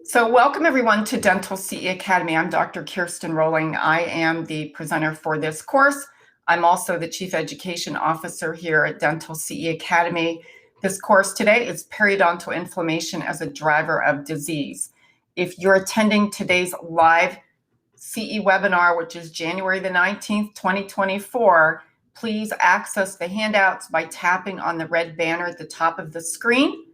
So welcome everyone to Dental CE Academy. I'm Dr. Kirsten Roling. I am the presenter for this course. I'm also the Chief Education Officer here at Dental CE Academy. This course today is Periodontal Inflammation as a Driver of Disease. If you're attending today's live CE webinar, which is January the 19th, 2024, please access the handouts by tapping on the red banner at the top of the screen,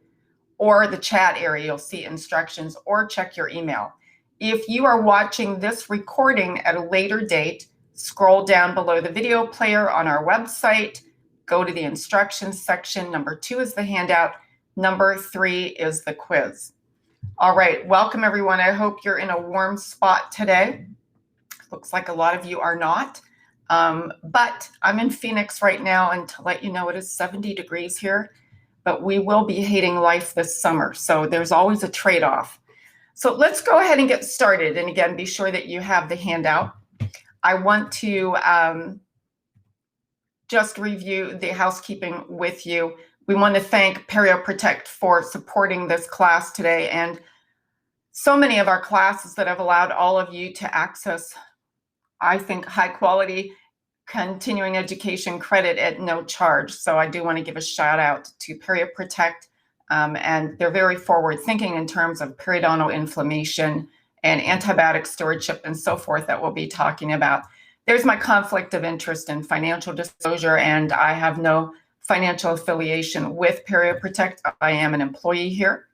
or the chat area. You'll see instructions, or check your email. If you are watching this recording at a later date, scroll down below the video player on our website, go to the instructions section. Number 2 is the handout. Number 3 is the quiz. All right, welcome everyone. I hope you're in a warm spot today. Looks like a lot of you are not, but I'm in Phoenix right now, and to let you know, it is 70 degrees here. But we will be hating life this summer, so there's always a trade-off. So let's go ahead and get started. And again, be sure that you have the handout. I want to just review the housekeeping with you. We want to thank Perio Protect for supporting this class today, and so many of our classes that have allowed all of you to access, I think, high quality continuing education credit at no charge. So I do want to give a shout out to Perio Protect, and they're very forward thinking in terms of periodontal inflammation and antibiotic stewardship and so forth that we'll be talking about. There's my conflict of interest and financial disclosure, and I have no financial affiliation with Perio Protect. I am an employee here.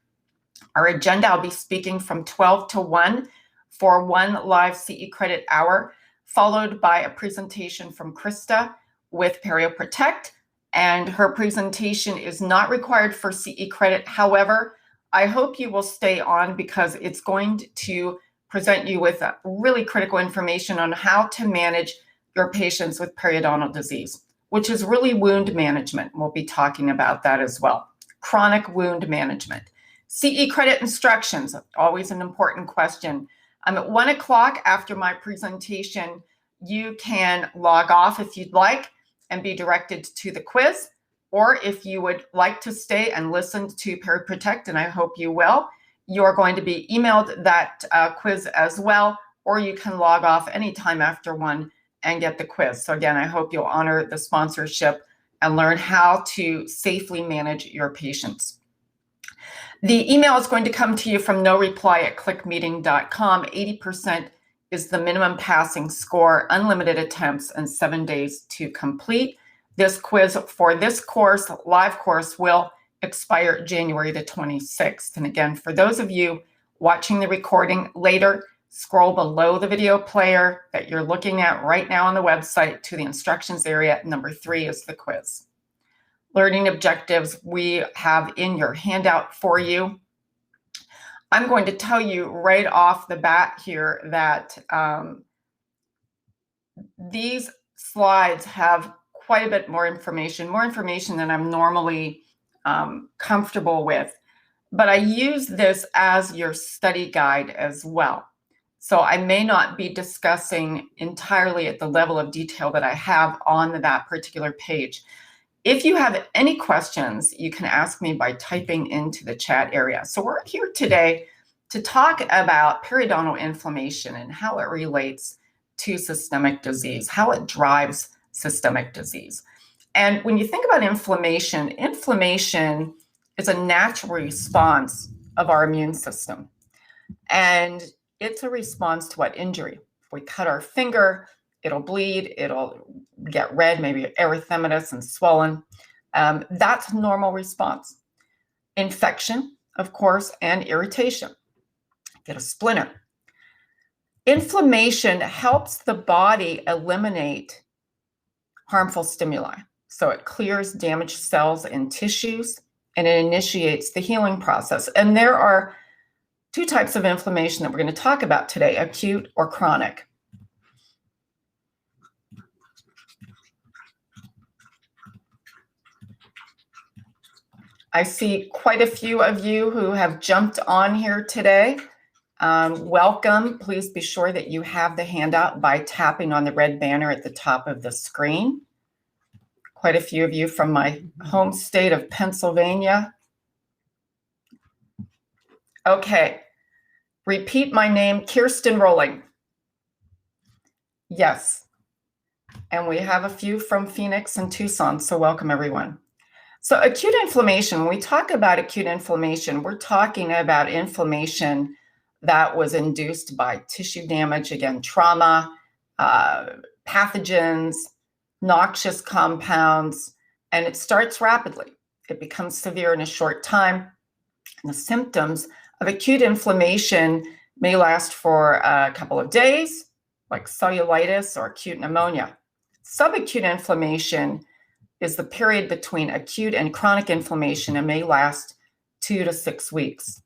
Our agenda, I'll be speaking from 12 to 1 for one live CE credit hour, followed by a presentation from Krista with Perio Protect. And her presentation is not required for CE credit. However, I hope you will stay on because it's going to present you with really critical information on how to manage your patients with periodontal disease, which is really wound management. We'll be talking about that as well. Chronic wound management. CE credit instructions, always an important question. At 1 o'clock after my presentation, you can log off if you'd like and be directed to the quiz, or if you would like to stay and listen to Perio Protect, and I hope you will, you're going to be emailed that quiz as well, or you can log off anytime after 1 and get the quiz. So again, I hope you'll honor the sponsorship and learn how to safely manage your patients. The email is going to come to you from noreply@clickmeeting.com. 80% is the minimum passing score, unlimited attempts, and 7 days to complete. This quiz for this course, live course, will expire January the 26th. And again, for those of you watching the recording later, scroll below the video player that you're looking at right now on the website to the instructions area. Number 3 is the quiz. Learning objectives we have in your handout for you. I'm going to tell you right off the bat here that these slides have quite a bit more information than I'm normally comfortable with. But I use this as your study guide as well. So I may not be discussing entirely at the level of detail that I have on that particular page. If you have any questions, you can ask me by typing into the chat area. So we're here today to talk about periodontal inflammation and how it relates to systemic disease, how it drives systemic disease. And when you think about inflammation, inflammation is a natural response of our immune system. And it's a response to what? Injury. If we cut our finger, it'll bleed, it'll get red, maybe erythematous and swollen. That's a normal response. Infection, of course, and irritation. Get a splinter. Inflammation helps the body eliminate harmful stimuli. So it clears damaged cells and tissues, and it initiates the healing process. And there are 2 types of inflammation that we're going to talk about today, acute or chronic. I see quite a few of you who have jumped on here today. Welcome. Please be sure that you have the handout by tapping on the red banner at the top of the screen. Quite a few of you from my home state of Pennsylvania. Okay, Repeat my name, Kirsten Roling. Yes. And we have a few from Phoenix and Tucson, so welcome everyone. So acute inflammation, when we talk about acute inflammation, we're talking about inflammation that was induced by tissue damage, again, trauma, pathogens, noxious compounds, and it starts rapidly. It becomes severe in a short time. And the symptoms of acute inflammation may last for a couple of days, like cellulitis or acute pneumonia. Subacute inflammation is the period between acute and chronic inflammation and may last 2 to 6 weeks.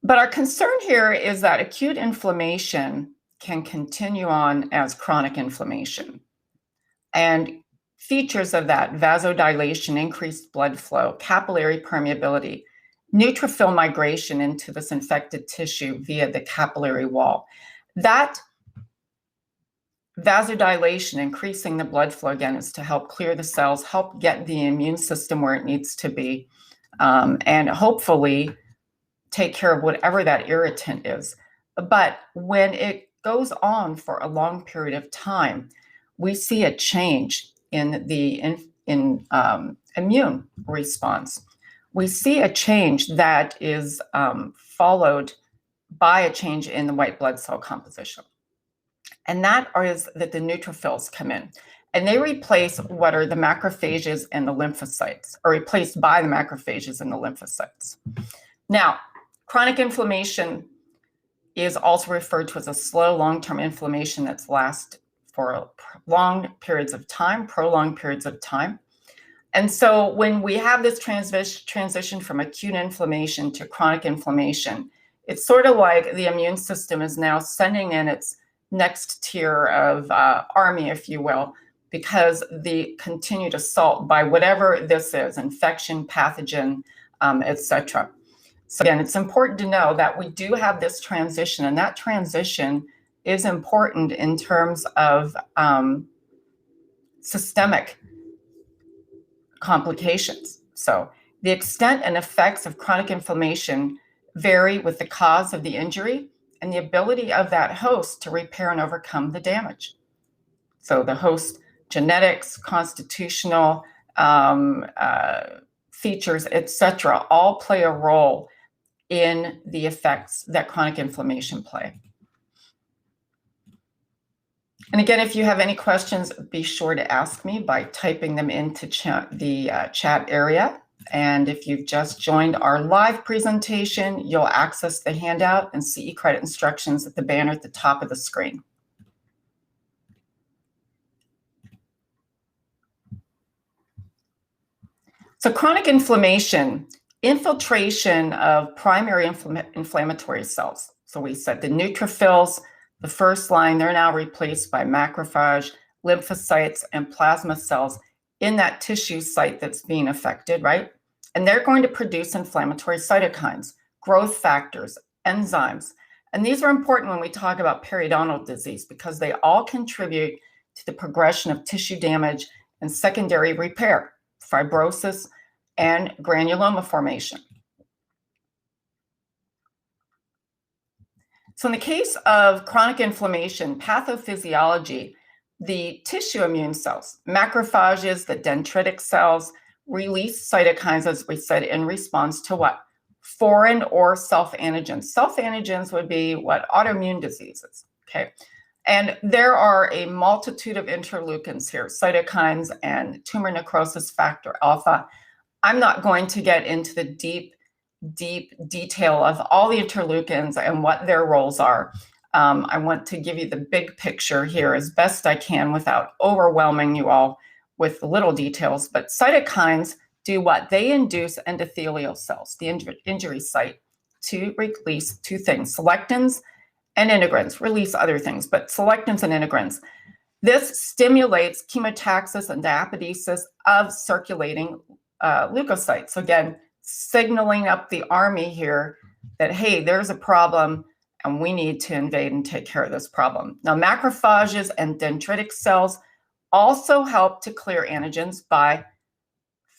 But our concern here is that acute inflammation can continue on as chronic inflammation. And features of that: vasodilation, increased blood flow, capillary permeability, neutrophil migration into this infected tissue via the capillary wall. That vasodilation, increasing the blood flow, again, is to help clear the cells, help get the immune system where it needs to be, and hopefully take care of whatever that irritant is. But when it goes on for a long period of time, we see a change in the immune response. We see a change that is followed by a change in the white blood cell composition. And that is that the neutrophils come in and they replace what are the macrophages and the lymphocytes, or replaced by the macrophages and the lymphocytes. Now, chronic inflammation is also referred to as a slow long-term inflammation that's lasts for long periods of time, prolonged periods of time. And so when we have this transition from acute inflammation to chronic inflammation, it's sort of like the immune system is now sending in its next tier of army, if you will, because the continued assault by whatever this is, infection, pathogen, etc. So again, it's important to know that we do have this transition, and that transition is important in terms of systemic complications. So the extent and effects of chronic inflammation vary with the cause of the injury and the ability of that host to repair and overcome the damage. So the host genetics, constitutional features, etc., all play a role in the effects that chronic inflammation play. And again, if you have any questions, be sure to ask me by typing them into the chat area. And if you've just joined our live presentation, you'll access the handout and CE credit instructions at the banner at the top of the screen. So chronic inflammation, infiltration of primary inflammatory cells. So we said the neutrophils, the first line, they're now replaced by macrophage, lymphocytes, and plasma cells in that tissue site that's being affected, right? And they're going to produce inflammatory cytokines, growth factors, enzymes. And these are important when we talk about periodontal disease because they all contribute to the progression of tissue damage and secondary repair, fibrosis, and granuloma formation. So in the case of chronic inflammation, pathophysiology, the tissue immune cells, macrophages, the dendritic cells, release cytokines, as we said, in response to what? Foreign or self-antigens. Self-antigens would be what? Autoimmune diseases, okay? And there are a multitude of interleukins here, cytokines and tumor necrosis factor alpha. I'm not going to get into the deep detail of all the interleukins and what their roles are. I want to give you the big picture here as best I can without overwhelming you all with the little details. But cytokines do what? They induce endothelial cells, the injury site, to release two things: selectins and integrins. Release other things, but selectins and integrins. This stimulates chemotaxis and diapedesis of circulating leukocytes. So again, signaling up the army here that, hey, there's a problem and we need to invade and take care of this problem. Now, macrophages and dendritic cells also help to clear antigens by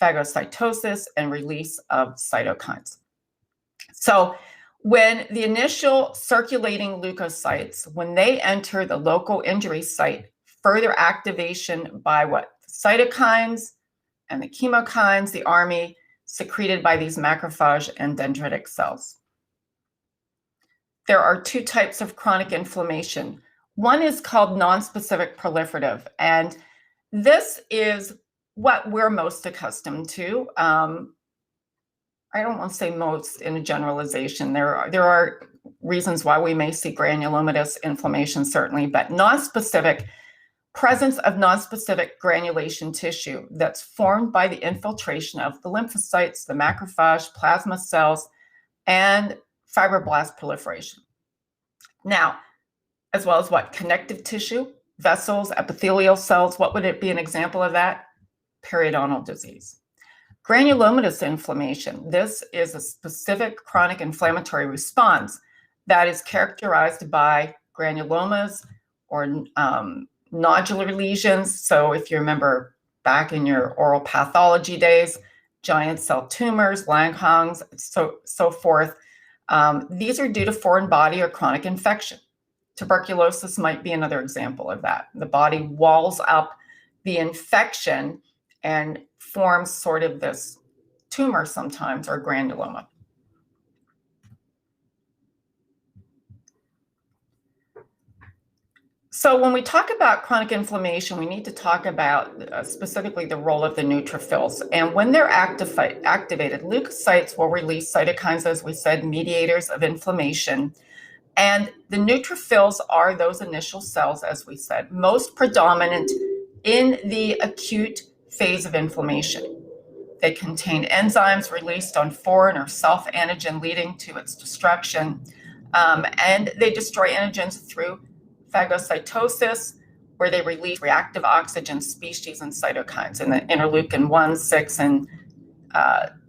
phagocytosis, and release of cytokines. So when the initial circulating leukocytes, when they enter the local injury site, further activation by what? Cytokines and the chemokines, the army, secreted by these macrophage and dendritic cells. There are two types of chronic inflammation. One is called nonspecific proliferative, and this is what we're most accustomed to. I don't want to say most in a generalization. There are reasons why we may see granulomatous inflammation, certainly, but presence of nonspecific granulation tissue that's formed by the infiltration of the lymphocytes, the macrophage, plasma cells, and fibroblast proliferation. Now, as well as what? Connective tissue, vessels, epithelial cells. What would it be an example of that? Periodontal disease. Granulomatous inflammation. This is a specific chronic inflammatory response that is characterized by granulomas or nodular lesions. So if you remember back in your oral pathology days, giant cell tumors, Langhans, so forth. These are due to foreign body or chronic infection. Tuberculosis might be another example of that. The body walls up the infection and forms sort of this tumor sometimes, or granuloma. So when we talk about chronic inflammation, we need to talk about specifically the role of the neutrophils. And when they're activated, leukocytes will release cytokines, as we said, mediators of inflammation. And the neutrophils are those initial cells, as we said, most predominant in the acute phase of inflammation. They contain enzymes released on foreign or self-antigen, leading to its destruction. And they destroy antigens through phagocytosis, where they release reactive oxygen species and cytokines in the interleukin 1, 6, and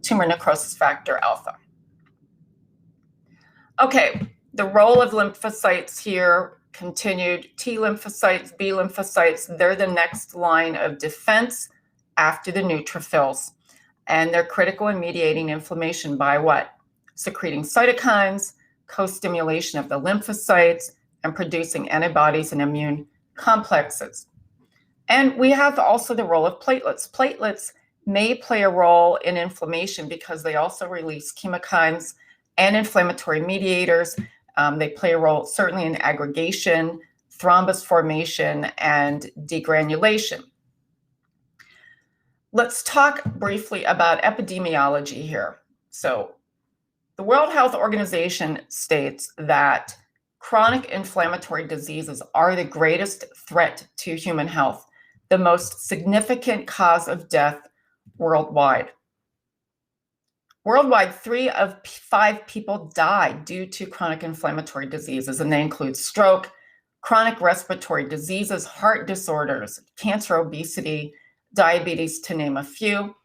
tumor necrosis factor alpha. Okay, the role of lymphocytes here continued. T lymphocytes, B lymphocytes, they're the next line of defense after the neutrophils. And they're critical in mediating inflammation by what? Secreting cytokines, co-stimulation of the lymphocytes, and producing antibodies and immune complexes. And we have also the role of platelets. Platelets may play a role in inflammation because they also release chemokines and inflammatory mediators. They play a role certainly in aggregation, thrombus formation, and degranulation. Let's talk briefly about epidemiology here. So the World Health Organization states that chronic inflammatory diseases are the greatest threat to human health, the most significant cause of death worldwide. Worldwide, 3 of 5 people die due to chronic inflammatory diseases, and they include stroke, chronic respiratory diseases, heart disorders, cancer, obesity, diabetes, to name a few.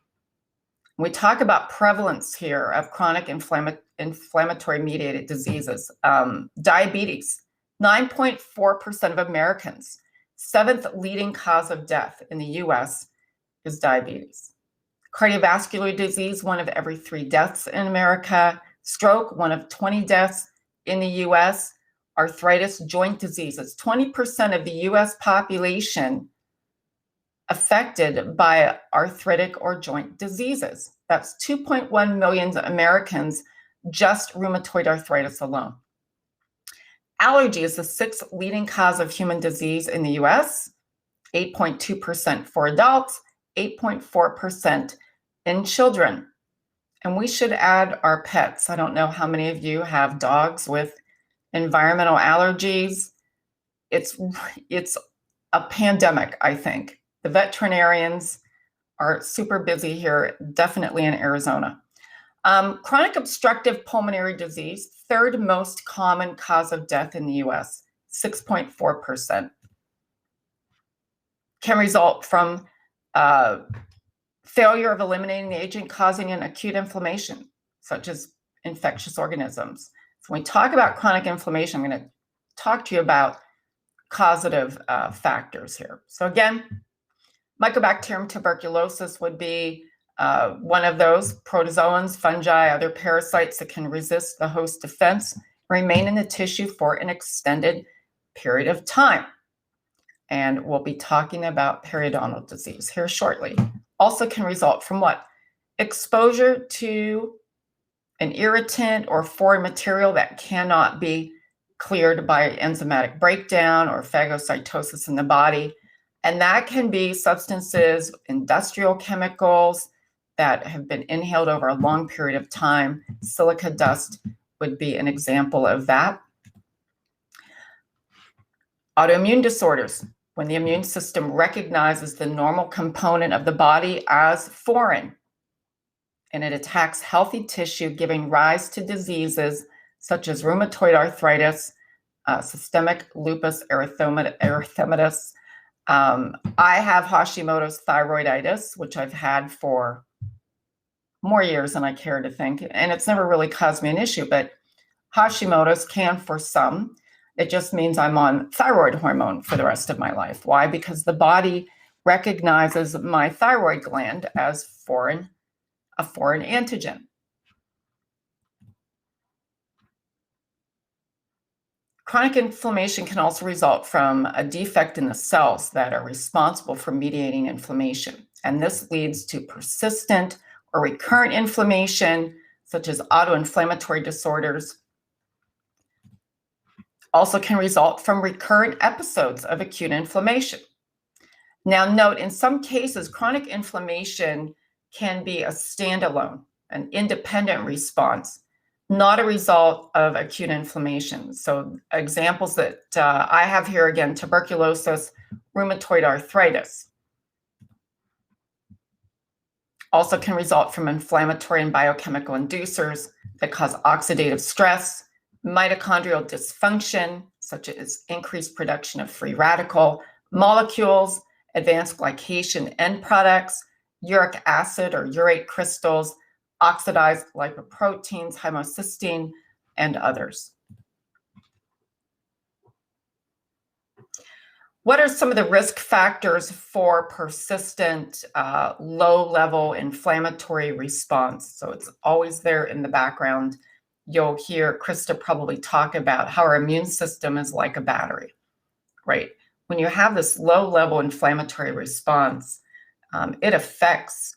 We talk about prevalence here of chronic inflammatory mediated diseases. Diabetes, 9.4% of Americans, 7th leading cause of death in the US is diabetes. Cardiovascular disease, 1 of every 3 deaths in America. Stroke, 1 of 20 deaths in the US. Arthritis, joint diseases, 20% of the US population affected by arthritic or joint diseases. That's 2.1 million Americans, just rheumatoid arthritis alone. Allergy is the 6th leading cause of human disease in the US, 8.2% for adults, 8.4% in children. And we should add our pets. I don't know how many of you have dogs with environmental allergies. It's a pandemic, I think. The veterinarians are super busy here, definitely in Arizona. Chronic obstructive pulmonary disease, 3rd most common cause of death in the US, 6.4%. Can result from failure of eliminating the agent causing an acute inflammation, such as infectious organisms. So when we talk about chronic inflammation, I'm going to talk to you about causative factors here. So again, Mycobacterium tuberculosis would be One of those, protozoans, fungi, other parasites that can resist the host defense, remain in the tissue for an extended period of time. And we'll be talking about periodontal disease here shortly. Also can result from what? Exposure to an irritant or foreign material that cannot be cleared by enzymatic breakdown or phagocytosis in the body. And that can be substances, industrial chemicals that have been inhaled over a long period of time. Silica dust would be an example of that. Autoimmune disorders, when the immune system recognizes the normal component of the body as foreign, and it attacks healthy tissue, giving rise to diseases such as rheumatoid arthritis, systemic lupus erythematosus. I have Hashimoto's thyroiditis, which I've had for more years than I care to think, and it's never really caused me an issue, but Hashimoto's can for some. It just means I'm on thyroid hormone for the rest of my life. Why? Because the body recognizes my thyroid gland as a foreign antigen. Chronic inflammation can also result from a defect in the cells that are responsible for mediating inflammation. And this leads to persistent or recurrent inflammation, such as autoinflammatory disorders. Also can result from recurrent episodes of acute inflammation. Now note, in some cases, chronic inflammation can be a standalone, an independent response, not a result of acute inflammation. So examples that I have here, again, tuberculosis, rheumatoid arthritis. Also can result from inflammatory and biochemical inducers that cause oxidative stress, mitochondrial dysfunction, such as increased production of free radical molecules, advanced glycation end products, uric acid or urate crystals, oxidized lipoproteins, homocysteine, and others. What are some of the risk factors for persistent low-level inflammatory response? So it's always there in the background. You'll hear Krista probably talk about how our immune system is like a battery, right? When you have this low-level inflammatory response, it affects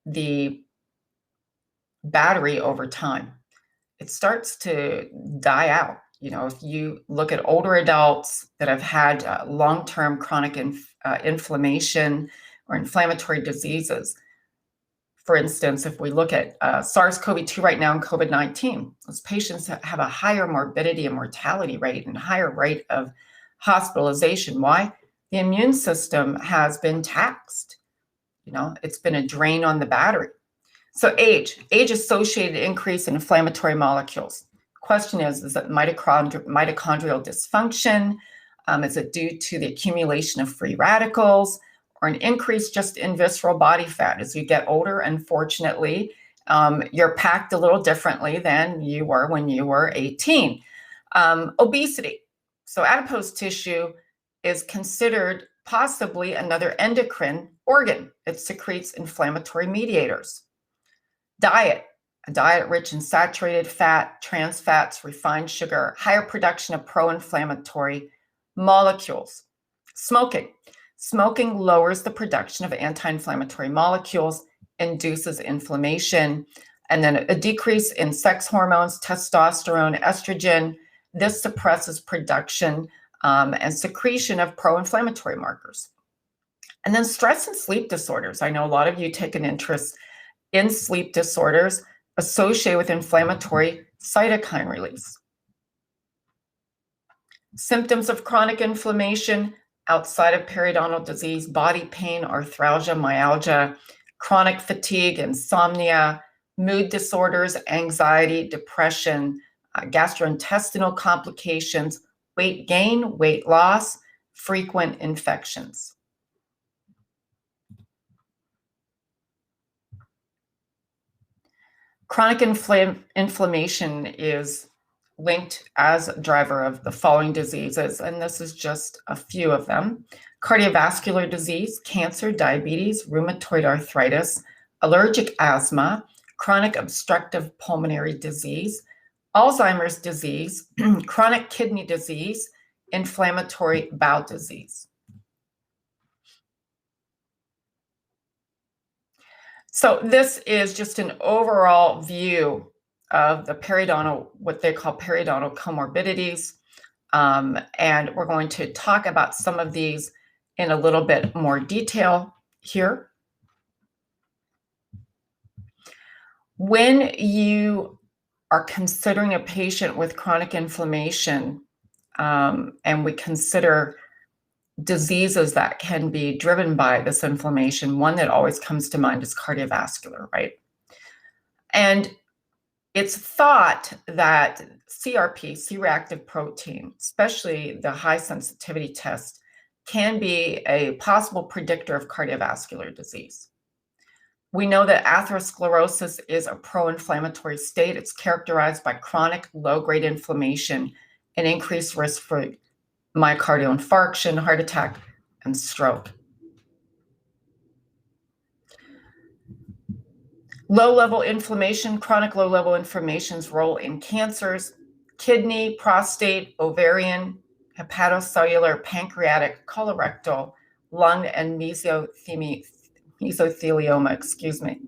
the battery over time. It starts to die out. You know, if you look at older adults that have had long-term chronic inflammation or inflammatory diseases, for instance, if we look at SARS-CoV-2 right now and COVID-19, those patients have a higher morbidity and mortality rate and higher rate of hospitalization. Why? The immune system has been taxed. You know, it's been a drain on the battery. So age-associated increase in inflammatory molecules. Question is it mitochondrial dysfunction? Is it due to the accumulation of free radicals or an increase just in visceral body fat? As you get older, unfortunately, you're packed a little differently than you were when you were 18. Obesity. So adipose tissue is considered possibly another endocrine organ. It secretes inflammatory mediators. Diet. A diet rich in saturated fat, trans fats, refined sugar, higher production of pro-inflammatory molecules. Smoking. Smoking lowers the production of anti-inflammatory molecules, induces inflammation, and then a decrease in sex hormones, testosterone, estrogen. This suppresses production and secretion of pro-inflammatory markers. And then stress and sleep disorders. I know a lot of you take an interest in sleep disorders associated with inflammatory cytokine release. Symptoms of chronic inflammation outside of periodontal disease: body pain, arthralgia, myalgia, chronic fatigue, insomnia, mood disorders, anxiety, depression, gastrointestinal complications, weight gain, weight loss, frequent infections. Chronic inflammation is linked as a driver of the following diseases, and this is just a few of them: cardiovascular disease, cancer, diabetes, rheumatoid arthritis, allergic asthma, chronic obstructive pulmonary disease, Alzheimer's disease, chronic kidney disease, inflammatory bowel disease. So this is just an overall view of the periodontal, what they call periodontal comorbidities. And we're going to talk about some of these in a little bit more detail here. When you are considering a patient with chronic inflammation, and we consider diseases that can be driven by this inflammation, one that always comes to mind is cardiovascular, right? And it's thought that CRP, C-reactive protein, especially the high sensitivity test, can be a possible predictor of cardiovascular disease. We know that atherosclerosis is a pro-inflammatory state. It's characterized by chronic low-grade inflammation and increased risk for myocardial infarction, heart attack, and stroke. Low-level inflammation, chronic low-level inflammation's role in cancers, kidney, prostate, ovarian, hepatocellular, pancreatic, colorectal, lung, and mesothelioma, excuse me.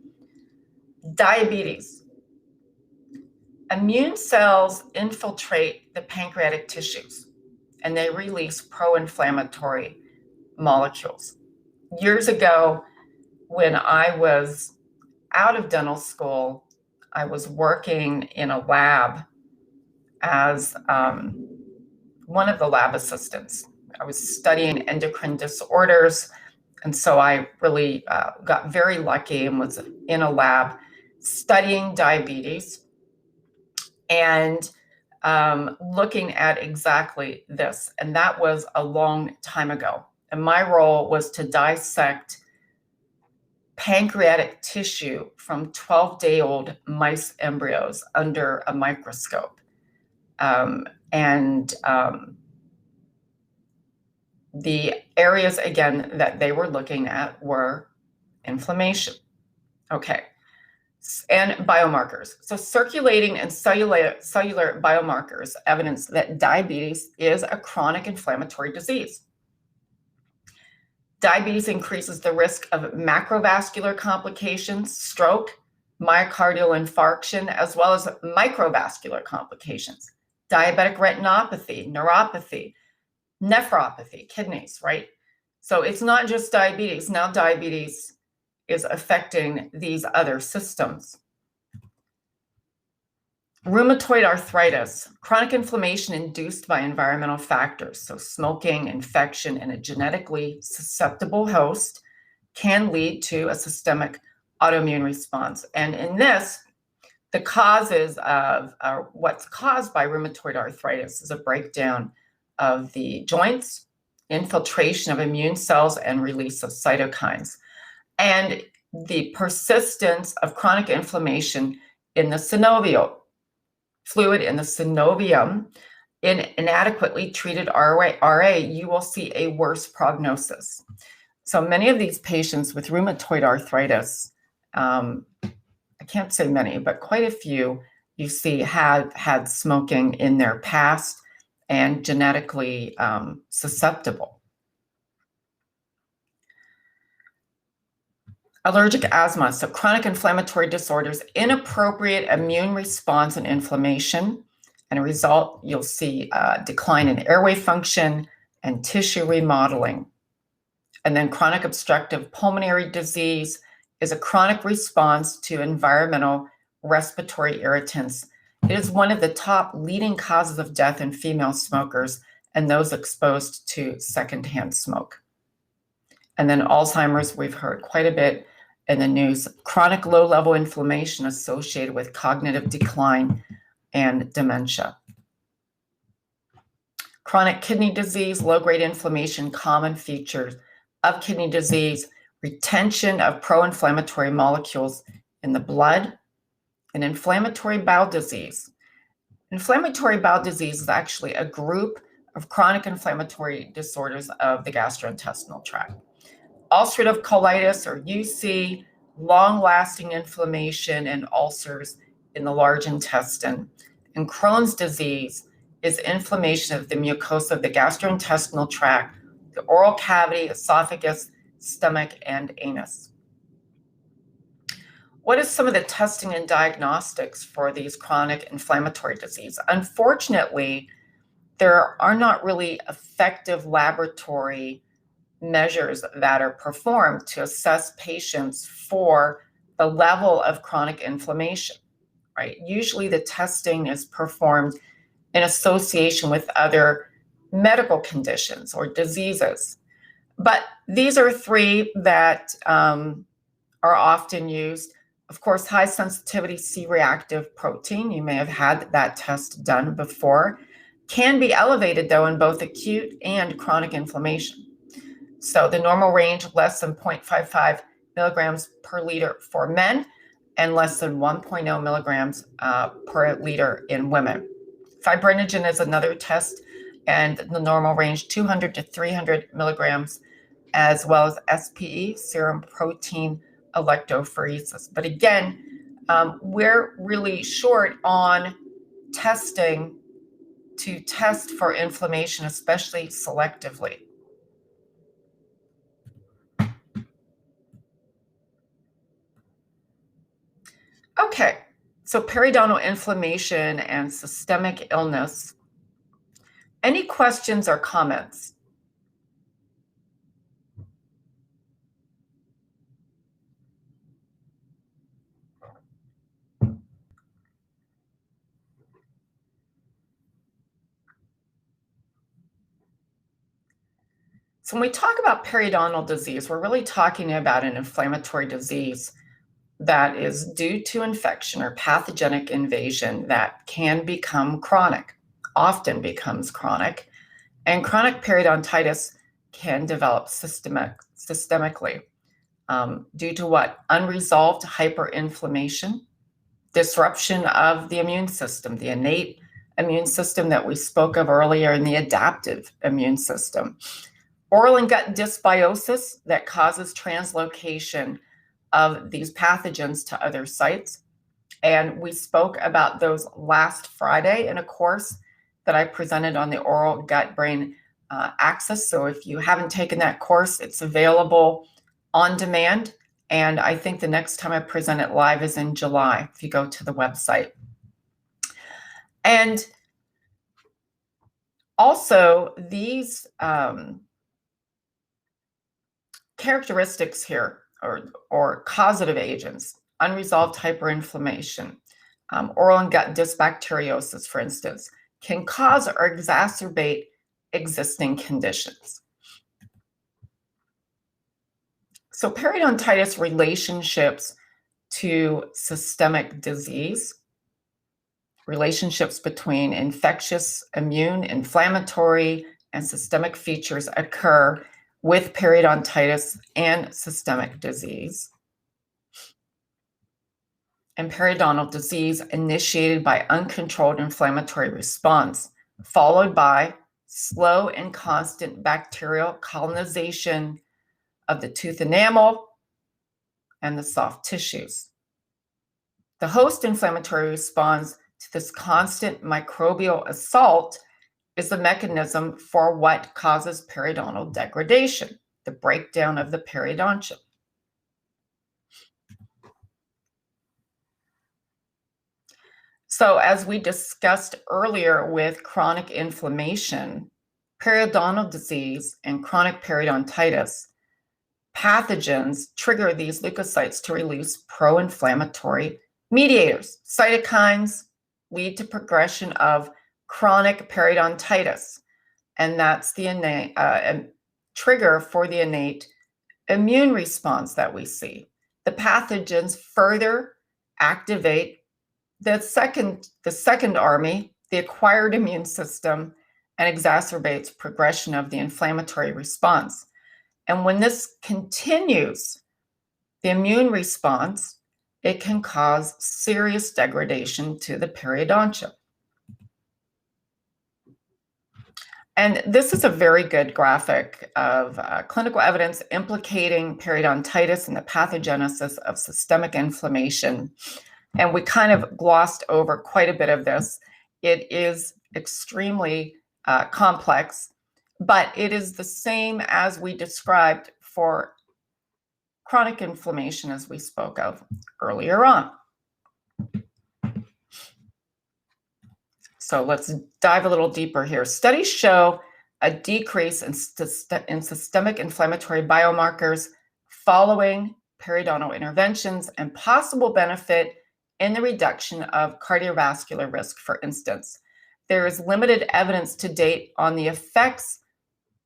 Diabetes. Immune cells infiltrate the pancreatic tissues and they release pro-inflammatory molecules. Years ago, when I was out of dental school, I was working in a lab as one of the lab assistants. I was studying endocrine disorders, and so I really got very lucky and was in a lab studying diabetes and looking at exactly this. And that was a long time ago. And my role was to dissect pancreatic tissue from 12-day-old mice embryos under a microscope. The areas, again, that they were looking at were inflammation. Okay. And biomarkers. So circulating and cellular biomarkers evidence that diabetes is a chronic inflammatory disease. Diabetes increases the risk of macrovascular complications, stroke, myocardial infarction, as well as microvascular complications, diabetic retinopathy, neuropathy, nephropathy, kidneys, right? So it's not just diabetes. Now diabetes is affecting these other systems. Rheumatoid arthritis, chronic inflammation induced by environmental factors. So smoking, infection, and a genetically susceptible host can lead to a systemic autoimmune response. And in this, the causes of what's caused by rheumatoid arthritis is a breakdown of the joints, infiltration of immune cells, and release of cytokines. And the persistence of chronic inflammation in the synovial fluid in the synovium, in inadequately treated RA, you will see a worse prognosis. So many of these patients with rheumatoid arthritis, I can't say many, but quite a few, you see had smoking in their past and genetically susceptible. Allergic asthma, so chronic inflammatory disorders, inappropriate immune response and inflammation, and a result, you'll see a decline in airway function and tissue remodeling. And then chronic obstructive pulmonary disease is a chronic response to environmental respiratory irritants. It is one of the top leading causes of death in female smokers and those exposed to secondhand smoke. And then Alzheimer's, we've heard quite a bit in the news, chronic low-level inflammation associated with cognitive decline and dementia. Chronic kidney disease, low-grade inflammation, common features of kidney disease, retention of pro-inflammatory molecules in the blood, and inflammatory bowel disease. Inflammatory bowel disease is actually a group of chronic inflammatory disorders of the gastrointestinal tract. Ulcerative colitis, or UC, long-lasting inflammation and ulcers in the large intestine. And Crohn's disease is inflammation of the mucosa of the gastrointestinal tract, the oral cavity, esophagus, stomach, and anus. What is some of the testing and diagnostics for these chronic inflammatory disease? Unfortunately, there are not really effective laboratory measures that are performed to assess patients for the level of chronic inflammation, right? Usually the testing is performed in association with other medical conditions or diseases. But these are three that are often used. Of course, high sensitivity C-reactive protein, you may have had that test done before, can be elevated though in both acute and chronic inflammation. So the normal range less than 0.55 milligrams per liter for men and less than 1.0 milligrams per liter in women. Fibrinogen is another test, and the normal range 200 to 300 milligrams, as well as SPE, serum protein electrophoresis. But again, we're really short on testing to test for inflammation, especially selectively. Okay, so periodontal inflammation and systemic illness. Any questions or comments? So when we talk about periodontal disease, we're really talking about an inflammatory disease that is due to infection or pathogenic invasion that can become chronic, often becomes chronic, and chronic periodontitis can develop systemically due to what? Unresolved hyperinflammation, disruption of the immune system, the innate immune system that we spoke of earlier, and the adaptive immune system. Oral and gut dysbiosis that causes translocation of these pathogens to other sites. And we spoke about those last Friday in a course that I presented on the oral gut brain axis. So if you haven't taken that course, it's available on demand. And I think the next time I present it live is in July, if you go to the website. And also these characteristics here, or causative agents, unresolved hyperinflammation, oral and gut dysbacteriosis, for instance, can cause or exacerbate existing conditions. So periodontitis relationships to systemic disease, relationships between infectious, immune, inflammatory, and systemic features occur with periodontitis and systemic disease. And periodontal disease initiated by uncontrolled inflammatory response, followed by slow and constant bacterial colonization of the tooth enamel and the soft tissues. The host inflammatory response to this constant microbial assault is the mechanism for what causes periodontal degradation, the breakdown of the periodontium. So as we discussed earlier with chronic inflammation, periodontal disease, and chronic periodontitis, pathogens trigger these leukocytes to release pro-inflammatory mediators. Cytokines lead to progression of chronic periodontitis, and that's the innate trigger for the innate immune response that we see. The pathogens further activate the second army, the acquired immune system, and exacerbates progression of the inflammatory response. And when this continues, the immune response, it can cause serious degradation to the periodontium. And this is a very good graphic of clinical evidence implicating periodontitis and the pathogenesis of systemic inflammation. And we kind of glossed over quite a bit of this. It is extremely complex, but it is the same as we described for chronic inflammation as we spoke of earlier on. So let's dive a little deeper here. Studies show a decrease in systemic inflammatory biomarkers following periodontal interventions and possible benefit in the reduction of cardiovascular risk, for instance. There is limited evidence to date on the effects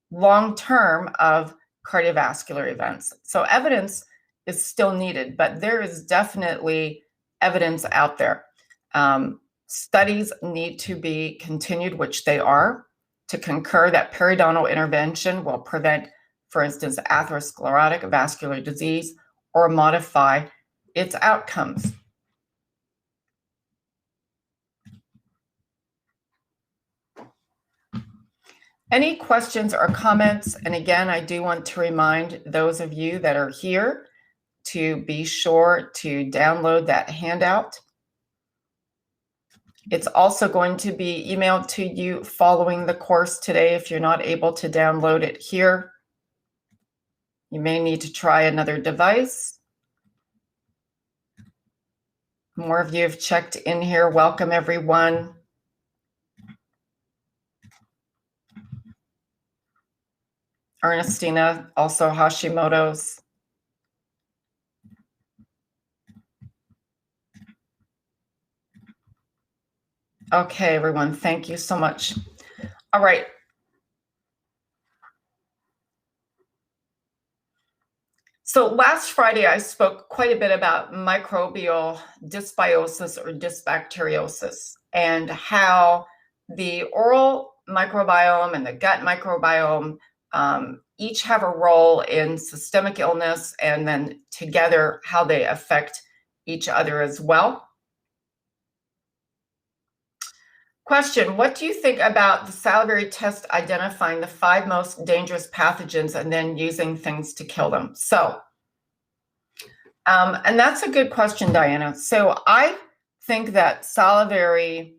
long-term of cardiovascular events. So evidence is still needed, but there is definitely evidence out there. Studies need to be continued, which they are, to concur that periodontal intervention will prevent, for instance, atherosclerotic vascular disease or modify its outcomes. Any questions or comments? And again, I do want to remind those of you that are here to be sure to download that handout. It's also going to be emailed to you following the course today. If you're not able to download it here, you may need to try another device. More of you have checked in here. Welcome, everyone. Ernestina, also Hashimoto's. Okay, everyone, thank you so much. All right. So last Friday, I spoke quite a bit about microbial dysbiosis or dysbacteriosis and how the oral microbiome and the gut microbiome each have a role in systemic illness, and then together how they affect each other as well. Question, what do you think about the salivary test identifying the 5 most dangerous pathogens and then using things to kill them? So, and that's a good question, Diana. So I think that salivary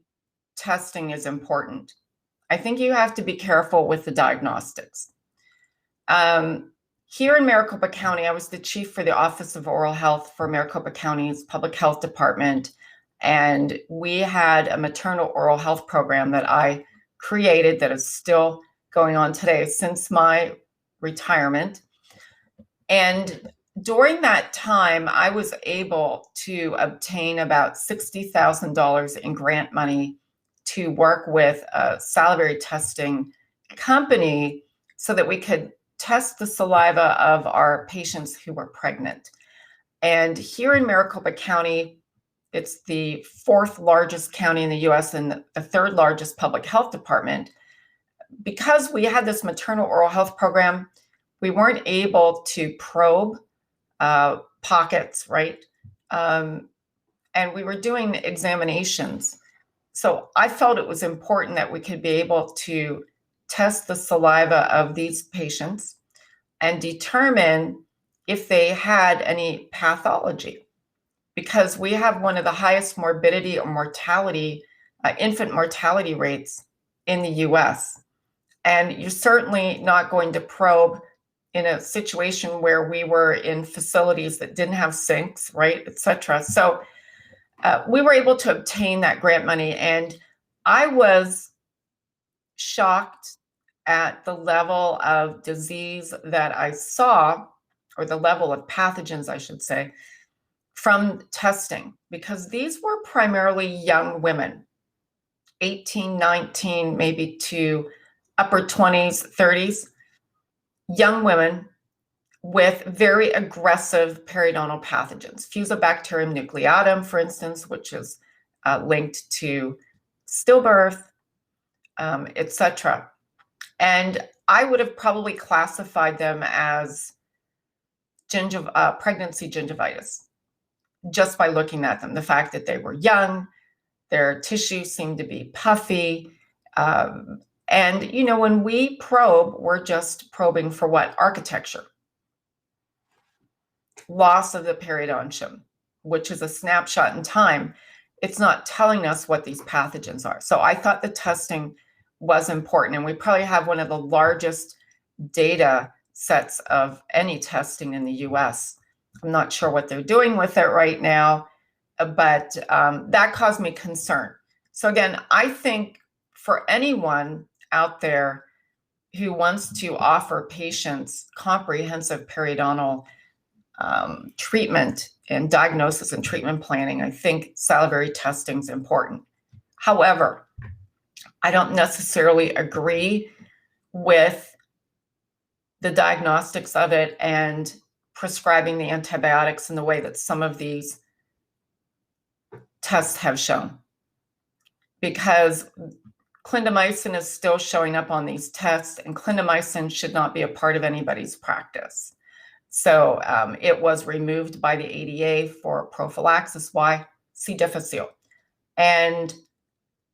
testing is important. I think you have to be careful with the diagnostics. Here in Maricopa County, I was the chief for the Office of Oral Health for Maricopa County's Public Health Department. And we had a maternal oral health program that I created that is still going on today since my retirement. And during that time, I was able to obtain about $60,000 in grant money to work with a salivary testing company so that we could test the saliva of our patients who were pregnant. And here in Maricopa County, it's the 4th largest county in the US and the 3rd largest public health department. Because we had this maternal oral health program, we weren't able to probe pockets, right? And we were doing examinations. So I felt it was important that we could be able to test the saliva of these patients and determine if they had any pathology, because we have one of the highest morbidity or mortality, infant mortality rates in the US. And you're certainly not going to probe in a situation where we were in facilities that didn't have sinks, right, et cetera. So we were able to obtain that grant money, and I was shocked at the level of disease that I saw, or the level of pathogens, I should say, from testing, because these were primarily young women, 18, 19, maybe to upper 20s, 30s, young women with very aggressive periodontal pathogens. Fusobacterium nucleatum, for instance, which is linked to stillbirth, etc. And I would have probably classified them as pregnancy gingivitis, just by looking at them. The fact that they were young, their tissues seemed to be puffy, And, when we probe, we're just probing for what? Architecture. Loss of the periodontium, which is a snapshot in time. It's not telling us what these pathogens are. So I thought the testing was important, and we probably have one of the largest data sets of any testing in the US. I'm not sure what they're doing with it right now, but that caused me concern. So again, I think for anyone out there who wants to offer patients comprehensive periodontal treatment and diagnosis and treatment planning, I think salivary testing is important. However, I don't necessarily agree with the diagnostics of it and prescribing the antibiotics in the way that some of these tests have shown, because clindamycin is still showing up on these tests, and clindamycin should not be a part of anybody's practice. So it was removed by the ADA for prophylaxis. Why? C. difficile. And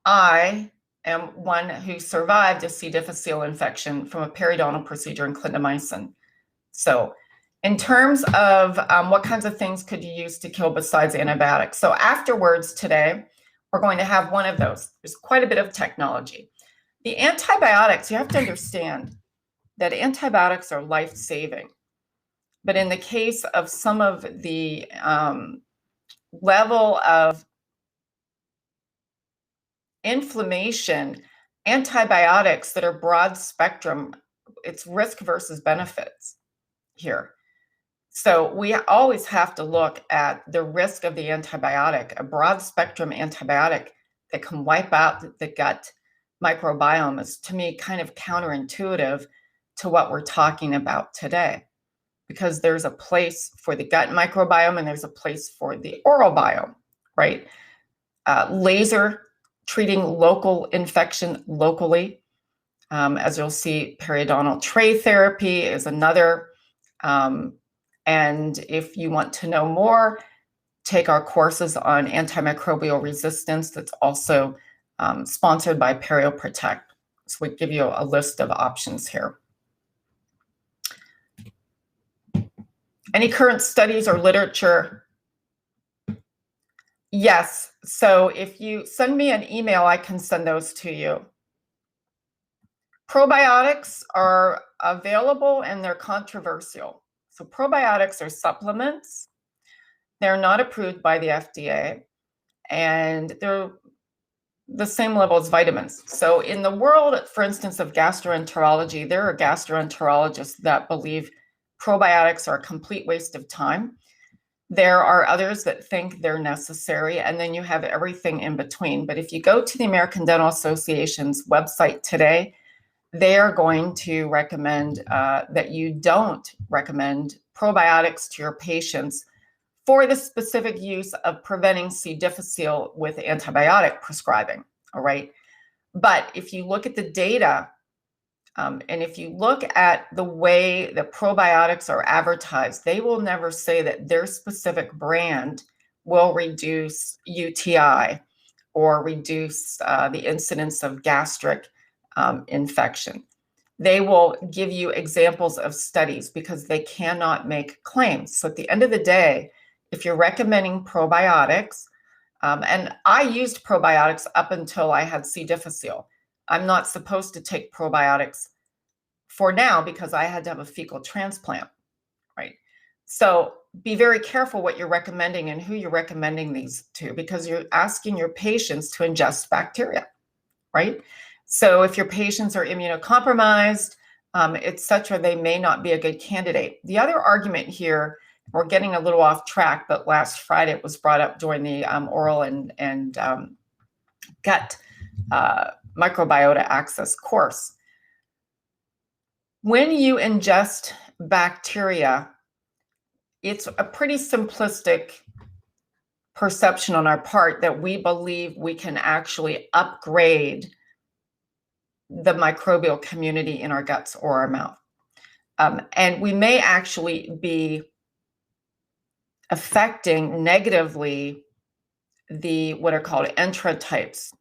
I am one who survived a C. difficile infection from a periodontal procedure in clindamycin. So in terms of what kinds of things could you use to kill besides antibiotics? So afterwards today, we're going to have one of those. There's quite a bit of technology. The antibiotics, you have to understand that antibiotics are life-saving. But in the case of some of the level of inflammation, antibiotics that are broad spectrum, it's risk versus benefits here. So we always have to look at the risk of the antibiotic. A broad spectrum antibiotic that can wipe out the gut microbiome is, to me, kind of counterintuitive to what we're talking about today, because there's a place for the gut microbiome and there's a place for the oral biome, right? Laser treating local infection locally. As you'll see, periodontal tray therapy is another. And if you want to know more, take our courses on antimicrobial resistance. That's also sponsored by Perio Protect. So we give you a list of options here. Any current studies or literature? Yes. So if you send me an email, I can send those to you. Probiotics are available and they're controversial. So probiotics are supplements. They're not approved by the FDA, and they're the same level as vitamins. So in the world, for instance, of gastroenterology, there are gastroenterologists that believe probiotics are a complete waste of time. There are others that think they're necessary, and then you have everything in between. But if you go to the American Dental Association's website today, they are going to recommend that you don't recommend probiotics to your patients for the specific use of preventing C. difficile with antibiotic prescribing, all right? But if you look at the data, and if you look at the way the probiotics are advertised, they will never say that their specific brand will reduce UTI or reduce the incidence of gastric infection. They will give you examples of studies because they cannot make claims. So at the end of the day, if you're recommending probiotics, and I used probiotics up until I had C. difficile. I'm not supposed to take probiotics for now because I had to have a fecal transplant, right? So be very careful what you're recommending and who you're recommending these to, because you're asking your patients to ingest bacteria, right? So if your patients are immunocompromised, et cetera, they may not be a good candidate. The other argument here, we're getting a little off track, but last Friday it was brought up during the oral and gut microbiota access course. When you ingest bacteria, it's a pretty simplistic perception on our part that we believe we can actually upgrade the microbial community in our guts or our mouth. And we may actually be affecting negatively the what are called enterotypes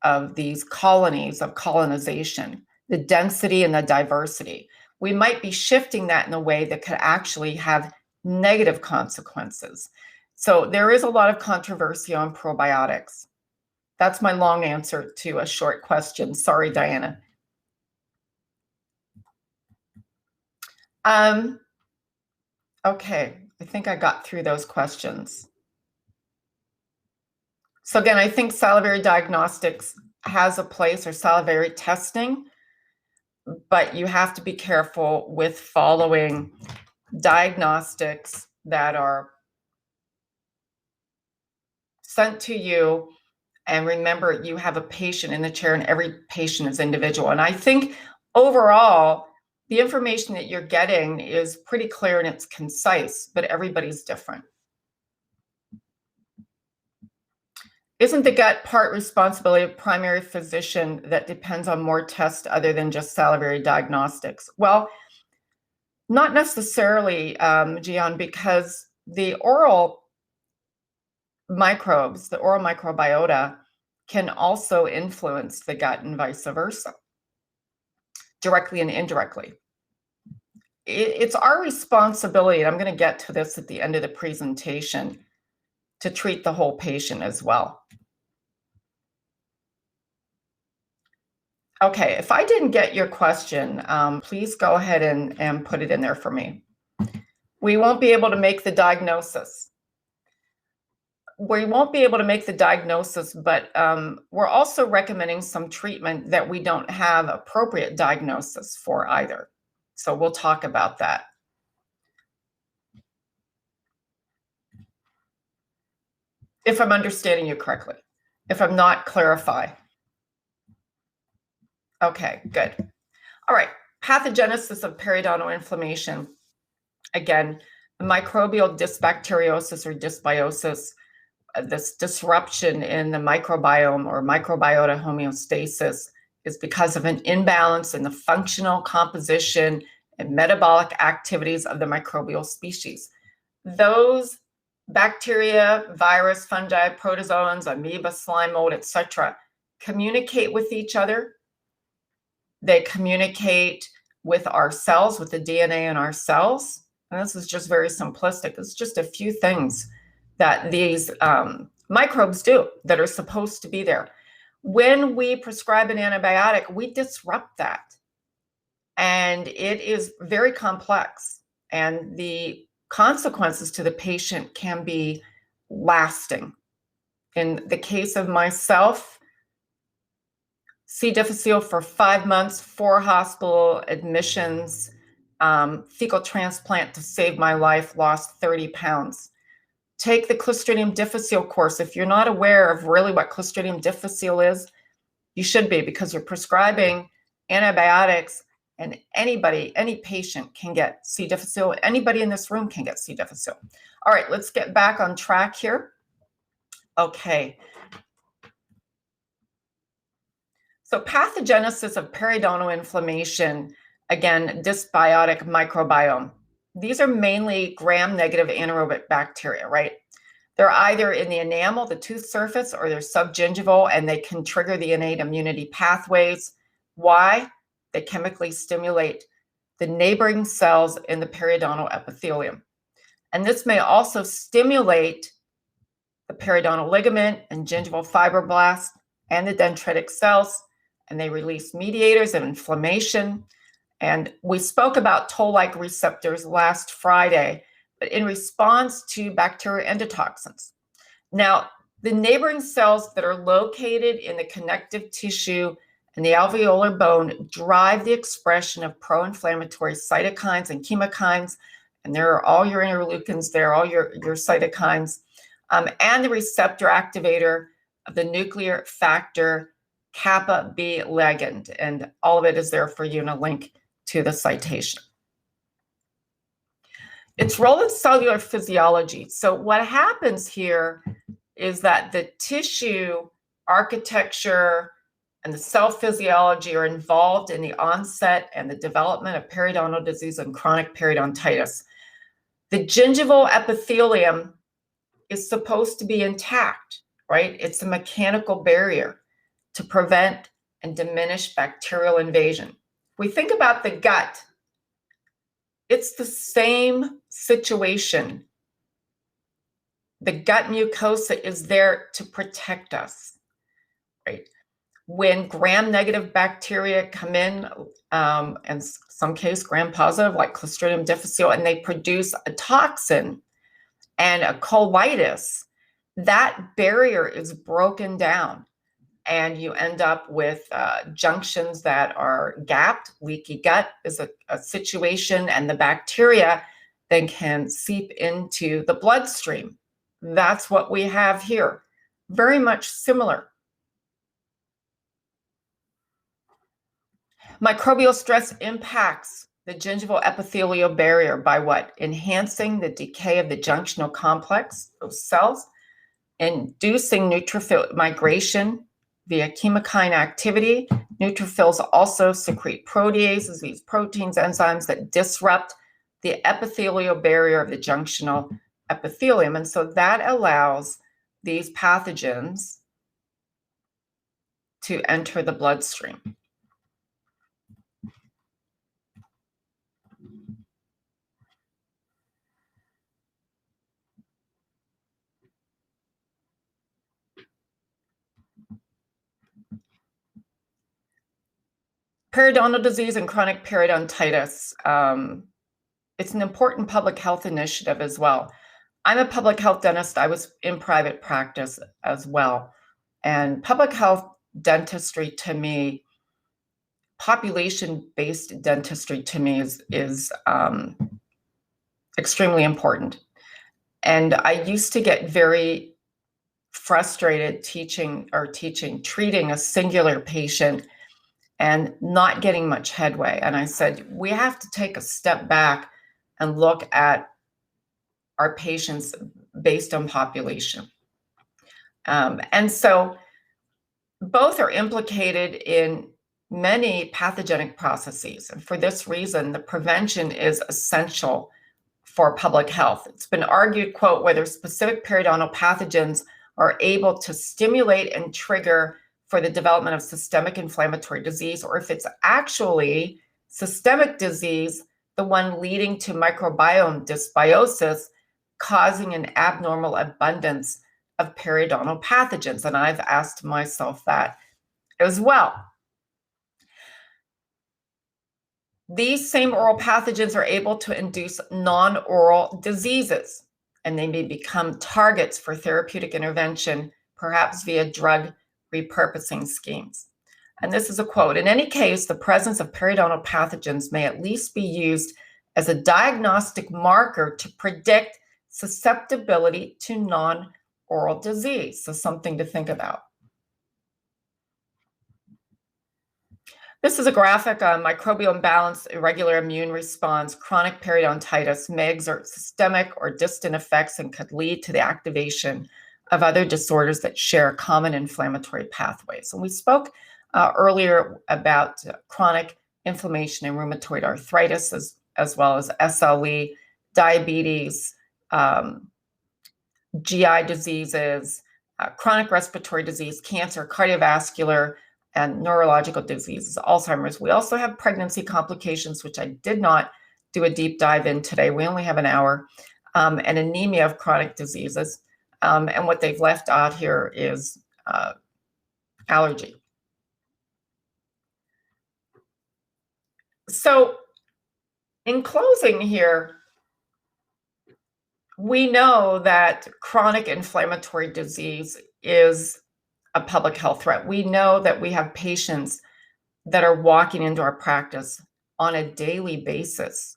of these colonies of colonization, the density and the diversity. We might be shifting that in a way that could actually have negative consequences. So there is a lot of controversy on probiotics. That's my long answer to a short question. Sorry, Diana. Okay, I think I got through those questions. So again, I think salivary diagnostics has a place, or salivary testing, but you have to be careful with following diagnostics that are sent to you. And remember, you have a patient in the chair, and every patient is individual. And I think overall, the information that you're getting is pretty clear and it's concise, but everybody's different. Isn't the gut part responsibility of primary physician that depends on more tests other than just salivary diagnostics? Well, not necessarily, Gian, because the oral microbes, the oral microbiota, can also influence the gut and vice versa, directly and indirectly. It's our responsibility, and I'm going to get to this at the end of the presentation, to treat the whole patient as well. Okay, if I didn't get your question, please go ahead and put it in there for me. We won't be able to make the diagnosis. We won't be able to make the diagnosis, but we're also recommending some treatment that we don't have appropriate diagnosis for either. So we'll talk about that. If I'm understanding you correctly. If I'm not, clarify. Okay, good. All right, pathogenesis of periodontal inflammation. Again, microbial dysbacteriosis or dysbiosis, this disruption in the microbiome or microbiota homeostasis is because of an imbalance in the functional composition and metabolic activities of the microbial species. Those bacteria, virus, fungi, protozoans, amoeba, slime mold, etc., communicate with each other. They communicate with our cells, with the DNA in our cells. And this is just very simplistic. It's just a few things that these microbes do that are supposed to be there. When we prescribe an antibiotic, we disrupt that. And it is very complex. And the consequences to the patient can be lasting. In the case of myself, C. difficile for 5 months, 4 hospital admissions, fecal transplant to save my life, lost 30 pounds. Take the Clostridium difficile course. If you're not aware of really what Clostridium difficile is, you should be, because you're prescribing antibiotics, and anybody, any patient can get C. difficile. Anybody in this room can get C. difficile. All right, let's get back on track here. Okay. So pathogenesis of periodontal inflammation, again, dysbiotic microbiome. These are mainly gram-negative anaerobic bacteria, right? They're either in the enamel, the tooth surface, or they're subgingival, and they can trigger the innate immunity pathways. Why? They chemically stimulate the neighboring cells in the periodontal epithelium. And this may also stimulate the periodontal ligament and gingival fibroblasts and the dendritic cells, and they release mediators of inflammation. And we spoke about toll-like receptors last Friday, but in response to bacterial endotoxins. Now, the neighboring cells that are located in the connective tissue and the alveolar bone drive the expression of pro-inflammatory cytokines and chemokines, and there are all your interleukins there, all your cytokines, and the receptor activator of the nuclear factor kappa B ligand, and all of it is there for you in a link to the citation. Its role in cellular physiology. So what happens here is that the tissue architecture and the cell physiology are involved in the onset and the development of periodontal disease and chronic periodontitis. The gingival epithelium is supposed to be intact, right? It's a mechanical barrier. to prevent and diminish bacterial invasion. If we think about the gut, it's the same situation. The gut mucosa is there to protect us, right? When gram-negative bacteria come in, and some case gram-positive, like Clostridium difficile, and they produce a toxin and a colitis, that barrier is broken down, and you end up with junctions that are gapped. Leaky gut is a situation, and the bacteria then can seep into the bloodstream. That's what we have here. Very much similar. Microbial stress impacts the gingival epithelial barrier by what? Enhancing the decay of the junctional complex, those cells, inducing neutrophil migration via chemokine activity. Neutrophils also secrete proteases, these proteins, enzymes that disrupt the epithelial barrier of the junctional epithelium. And so that allows these pathogens to enter the bloodstream. Periodontal disease and chronic periodontitis. It's an important public health initiative as well. I'm a public health dentist. I was in private practice as well. And public health dentistry to me, population-based dentistry to me is extremely important. And I used to get very frustrated treating a singular patient and not getting much headway. And I said, we have to take a step back and look at our patients based on population. And so both are implicated in many pathogenic processes. And for this reason, the prevention is essential for public health. It's been argued, quote, whether specific periodontal pathogens are able to stimulate and trigger for the development of systemic inflammatory disease, or if it's actually systemic disease, the one leading to microbiome dysbiosis, causing an abnormal abundance of periodontal pathogens. And I've asked myself that as well. These same oral pathogens are able to induce non-oral diseases, and they may become targets for therapeutic intervention, perhaps via drug repurposing schemes. And this is a quote: in any case, the presence of periodontal pathogens may at least be used as a diagnostic marker to predict susceptibility to non-oral disease. So something to think about. This is a graphic on microbial imbalance, irregular immune response, chronic periodontitis may exert systemic or distant effects and could lead to the activation of other disorders that share common inflammatory pathways. And we spoke earlier about chronic inflammation and rheumatoid arthritis, as well as SLE, diabetes, GI diseases, chronic respiratory disease, cancer, cardiovascular, and neurological diseases, Alzheimer's. We also have pregnancy complications, which I did not do a deep dive in today. We only have an hour, and anemia of chronic diseases. And what they've left out here is allergy. So in closing here, we know that chronic inflammatory disease is a public health threat. We know that we have patients that are walking into our practice on a daily basis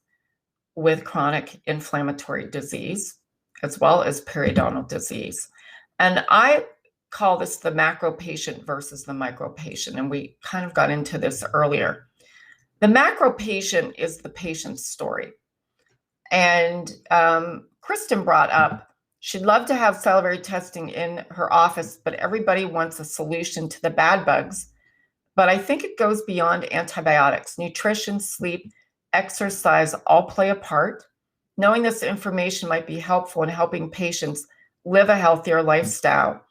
with chronic inflammatory disease, as well as periodontal disease. And I call this the macro patient versus the micro patient. And we kind of got into this earlier. The macro patient is the patient's story. And Kirsten brought up, she'd love to have salivary testing in her office, but everybody wants a solution to the bad bugs. But I think it goes beyond antibiotics. Nutrition, sleep, exercise all play a part. Knowing this information might be helpful in helping patients live a healthier lifestyle.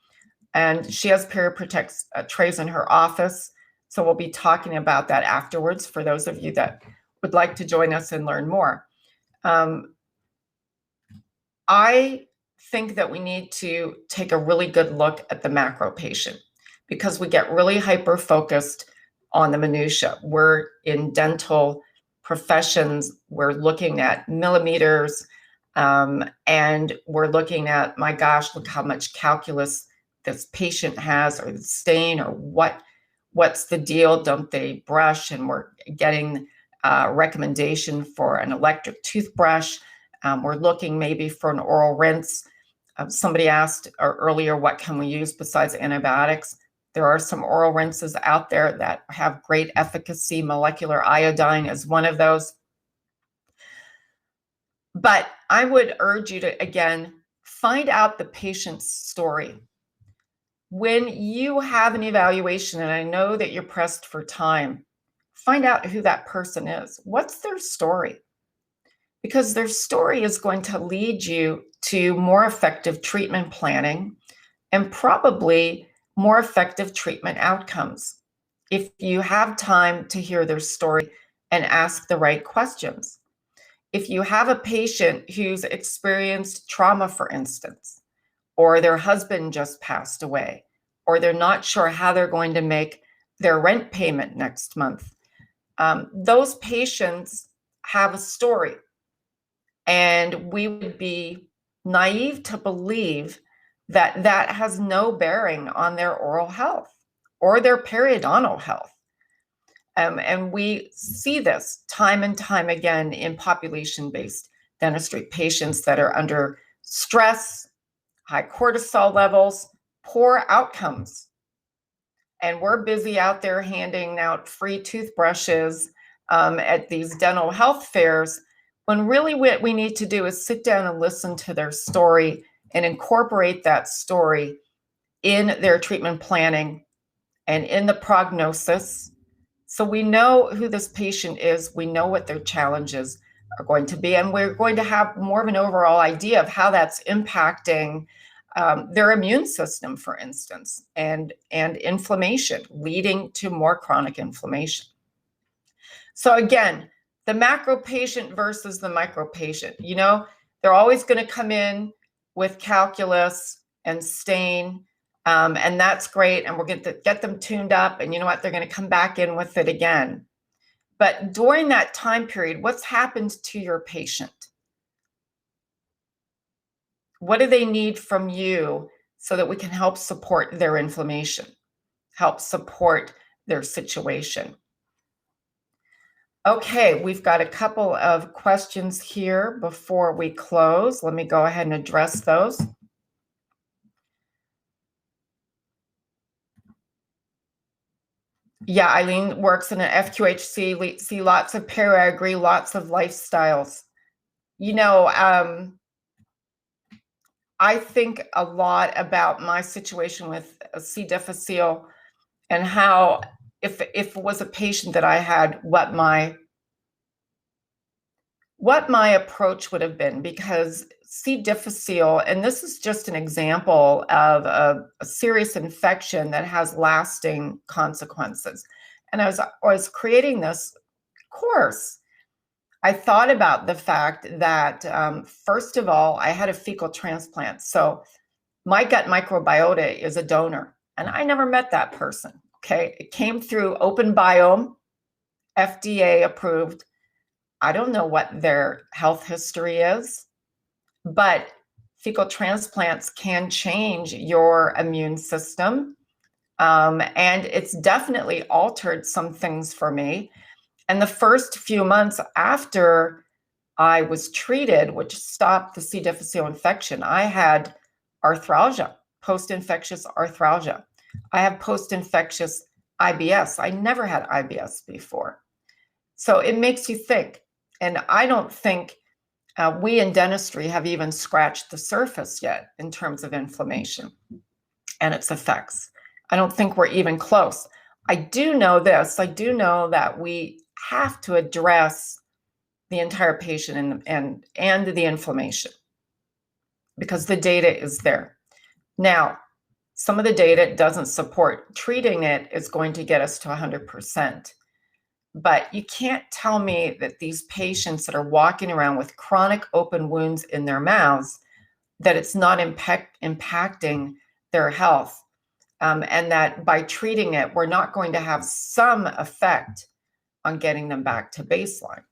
And she has Perio Protect trays in her office. So we'll be talking about that afterwards for those of you that would like to join us and learn more. I think that we need to take a really good look at the macro patient because we get really hyper-focused on the minutia. We're in dental professions, we're looking at millimeters, and we're looking at, my gosh, look how much calculus this patient has, or the stain, or what's the deal? Don't they brush? And we're getting a recommendation for an electric toothbrush. We're looking maybe for an oral rinse. Somebody asked earlier, what can we use besides antibiotics? There are some oral rinses out there that have great efficacy. Molecular iodine is one of those. But I would urge you to, again, find out the patient's story. When you have an evaluation, and I know that you're pressed for time, find out who that person is. What's their story? Because their story is going to lead you to more effective treatment planning and probably more effective treatment outcomes if you have time to hear their story and ask the right questions. If you have a patient who's experienced trauma, for instance, or their husband just passed away, or they're not sure how they're going to make their rent payment next month, those patients have a story. And we would be naive to believe that that has no bearing on their oral health or their periodontal health. And we see this time and time again in population-based dentistry, patients that are under stress, high cortisol levels, poor outcomes. And we're busy out there handing out free toothbrushes at these dental health fairs, when really what we need to do is sit down and listen to their story and incorporate that story in their treatment planning and in the prognosis. So we know who this patient is, we know what their challenges are going to be, and we're going to have more of an overall idea of how that's impacting their immune system, for instance, and inflammation, leading to more chronic inflammation. So again, the macro patient versus the micro patient, you know, they're always going to come in with calculus and stain, and that's great. And we're going to get them tuned up, and you know what? They're going to come back in with it again. But during that time period, what's happened to your patient? What do they need from you so that we can help support their inflammation, help support their situation? Okay, we've got a couple of questions here before we close. Let me go ahead and address those. Yeah, Eileen works in an FQHC, see lots of perio, I agree, lots of lifestyles. You know, I think a lot about my situation with C. difficile and how if it was a patient that I had, what my approach would have been, because C. difficile, and this is just an example of a serious infection that has lasting consequences. And I was creating this course, I thought about the fact that, first of all, I had a fecal transplant. So my gut microbiota is a donor, and I never met that person. Okay. It came through open biome, FDA approved. I don't know what their health history is, but fecal transplants can change your immune system. And it's definitely altered some things for me. And the first few months after I was treated, which stopped the C. difficile infection, I had arthralgia, post-infectious arthralgia. I have post-infectious IBS. I never had IBS before. So it makes you think. And I don't think we in dentistry have even scratched the surface yet in terms of inflammation and its effects. I don't think we're even close. I do know this. I do know that we have to address the entire patient and the inflammation, because the data is there. Now, Some of the data doesn't support treating it is going to get us to 100%. But you can't tell me that these patients that are walking around with chronic open wounds in their mouths, that it's not impacting their health, and that by treating it, we're not going to have some effect on getting them back to baseline.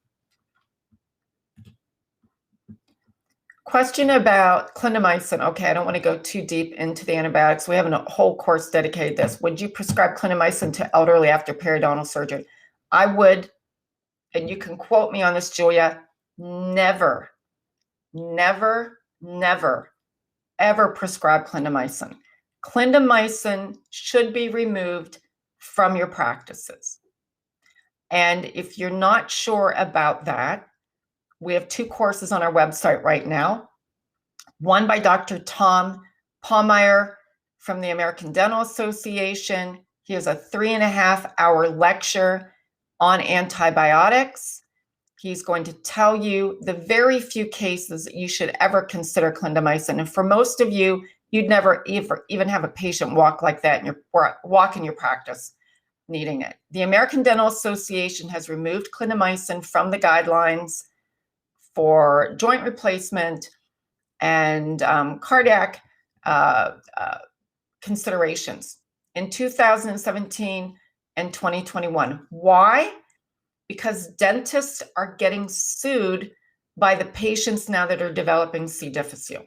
Question about clindamycin. Okay, I don't want to go too deep into the antibiotics. We have a whole course dedicated to this. Would you prescribe clindamycin to elderly after periodontal surgery? I would, and you can quote me on this, Julia, never, never, never, ever prescribe clindamycin. Clindamycin should be removed from your practices. And if you're not sure about that, we have 2 courses on our website right now. One by Dr. Tom Palmeyer from the American Dental Association. He has a 3.5-hour lecture on antibiotics. He's going to tell you the very few cases that you should ever consider clindamycin. And for most of you, you'd never even have a patient walk like that in your practice needing it. The American Dental Association has removed clindamycin from the guidelines for joint replacement and cardiac considerations in 2017 and 2021. Why? Because dentists are getting sued by the patients now that are developing C. difficile.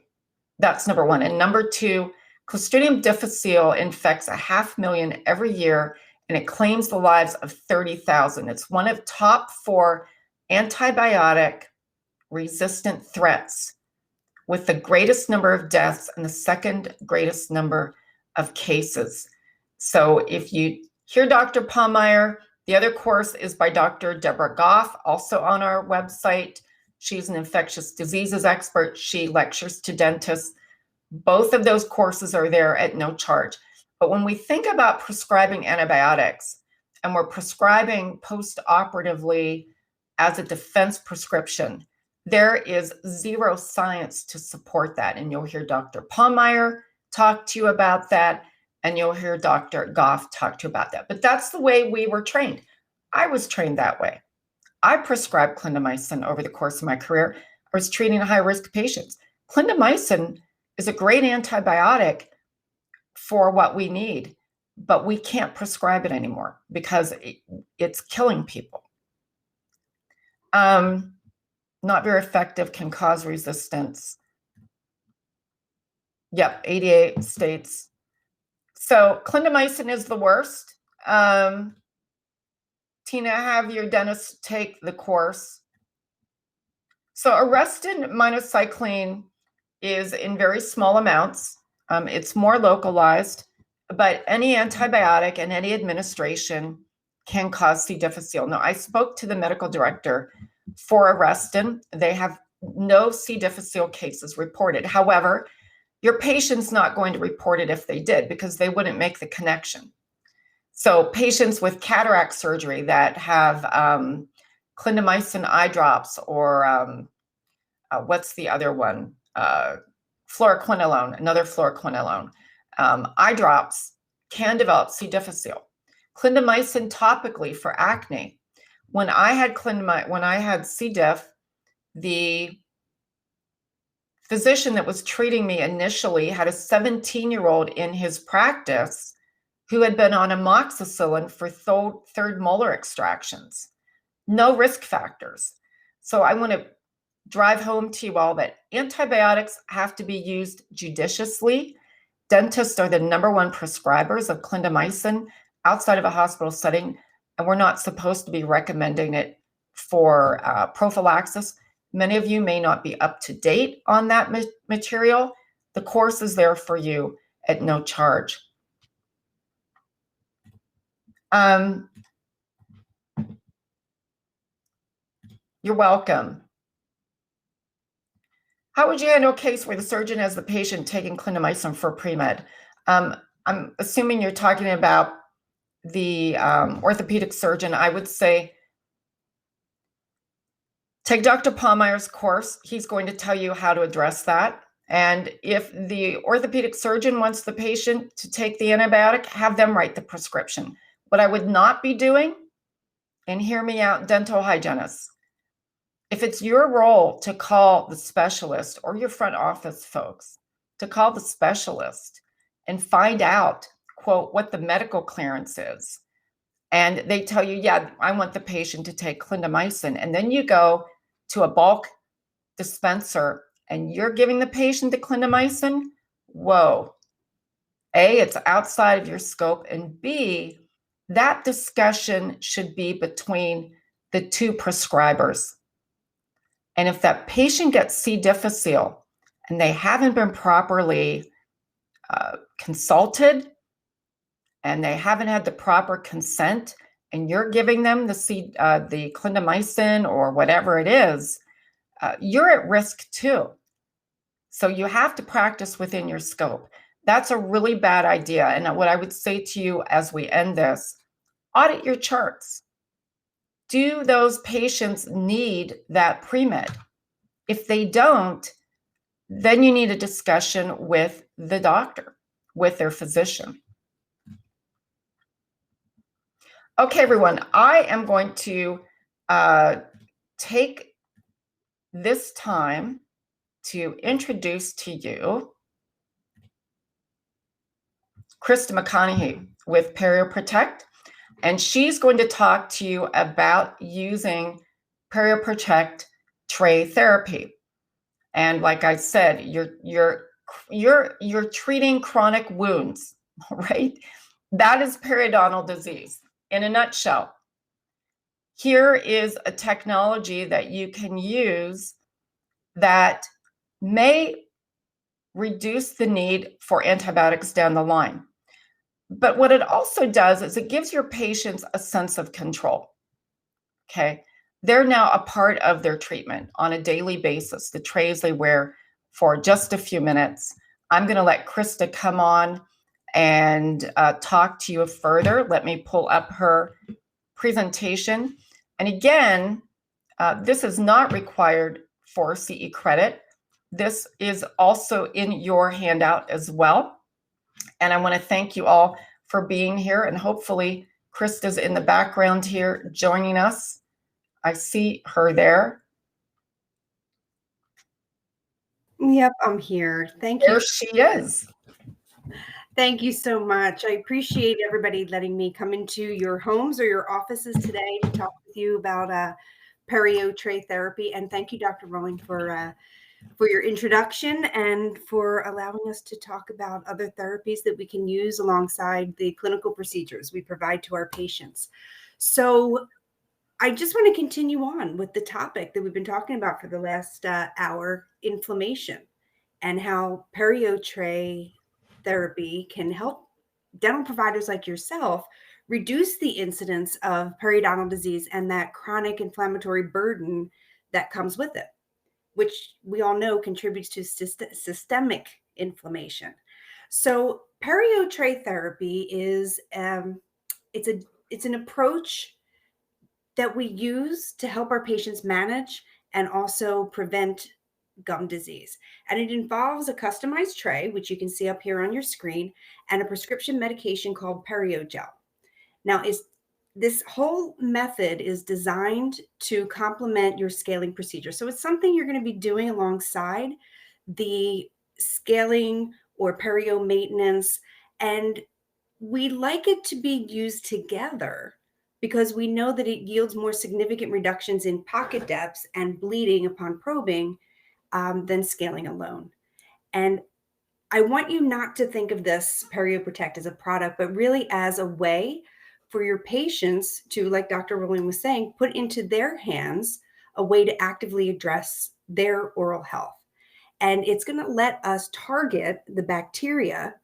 That's number one. And number two, Clostridium difficile infects 500,000 every year, and it claims the lives of 30,000. It's one of top 4 antibiotic resistant threats, with the greatest number of deaths and the second greatest number of cases. So if you hear Dr. Palmeyer, the other course is by Dr. Deborah Goff, also on our website. She's an infectious diseases expert. She lectures to dentists. Both of those courses are there at no charge. But when we think about prescribing antibiotics, and we're prescribing post-operatively as a defense prescription, there is zero science to support that. And you'll hear Dr. Palmeyer talk to you about that, and you'll hear Dr. Goff talk to you about that. But that's the way we were trained. I was trained that way. I prescribed clindamycin over the course of my career. I was treating high-risk patients. Clindamycin is a great antibiotic for what we need, but we can't prescribe it anymore because it's killing people. Not very effective, can cause resistance. Yep, 88 states. So clindamycin is the worst. Tina, have your dentist take the course. So Arrestin minocycline is in very small amounts. It's more localized, but any antibiotic and any administration can cause C. difficile. Now, I spoke to the medical director for Arrestin. They have no C. difficile cases reported. However, your patient's not going to report it if they did, because they wouldn't make the connection. So patients with cataract surgery that have clindamycin eye drops, or what's the other one? Fluoroquinolone, another fluoroquinolone. Eye drops can develop C. difficile. Clindamycin topically for acne. When I had C. diff, the physician that was treating me initially had a 17-year-old in his practice who had been on amoxicillin for 3rd molar extractions. No risk factors. So I want to drive home to you all that antibiotics have to be used judiciously. Dentists are the #1 prescribers of clindamycin outside of a hospital setting, and we're not supposed to be recommending it for prophylaxis. Many of you may not be up to date on that material. The course is there for you at no charge. You're welcome. How would you handle a case where the surgeon has the patient taking clindamycin for pre-med? I'm assuming you're talking about the orthopedic surgeon. I would say take Dr. Palmeyer's course. He's going to tell you how to address that. And if the orthopedic surgeon wants the patient to take the antibiotic, have them write the prescription. What I would not be doing, and hear me out, dental hygienists, if it's your role to call the specialist or your front office folks, to call the specialist and find out, quote, what the medical clearance is, and they tell you, yeah, I want the patient to take clindamycin, and then you go to a bulk dispenser and you're giving the patient the clindamycin, whoa. A, it's outside of your scope, and B, that discussion should be between the two prescribers. And if that patient gets C. difficile and they haven't been properly consulted and they haven't had the proper consent, and you're giving them the clindamycin or whatever it is, you're at risk too. So you have to practice within your scope. That's a really bad idea. And what I would say to you as we end this, audit your charts. Do those patients need that pre-med? If they don't, then you need a discussion with the doctor, with their physician. Okay, everyone, I am going to take this time to introduce to you Kirsten McConaughey with Perio Protect, and she's going to talk to you about using Perio Protect tray therapy. And like I said, you're treating chronic wounds, right? That is periodontal disease in a nutshell. Here is a technology that you can use that may reduce the need for antibiotics down the line. But what it also does is it gives your patients a sense of control. Okay, they're now a part of their treatment on a daily basis. The trays they wear for just a few minutes. I'm going to let Krista come on and talk to you further. Let me pull up her presentation. And again, this is not required for CE credit. This is also in your handout as well. And I want to thank you all for being here. And hopefully Krista's in the background here joining us. I see her there. Yep, I'm here. Thank you. There she is. Thank you so much. I appreciate everybody letting me come into your homes or your offices today to talk with you about perio tray therapy. And thank you, Dr. Roling, for your introduction and for allowing us to talk about other therapies that we can use alongside the clinical procedures we provide to our patients. So I just want to continue on with the topic that we've been talking about for the last hour, inflammation, and how perio tray therapy can help dental providers like yourself reduce the incidence of periodontal disease and that chronic inflammatory burden that comes with it, which we all know contributes to systemic inflammation. So perio tray therapy is it's an approach that we use to help our patients manage and also prevent gum disease. And it involves a customized tray, which you can see up here on your screen, and a prescription medication called Periogel. Now, this whole method is designed to complement your scaling procedure. So it's something you're going to be doing alongside the scaling or perio maintenance. And we like it to be used together because we know that it yields more significant reductions in pocket depths and bleeding upon probing than scaling alone. And I want you not to think of this Perio Protect as a product, but really as a way for your patients to, like Dr. Roling was saying, put into their hands a way to actively address their oral health. And it's going to let us target the bacteria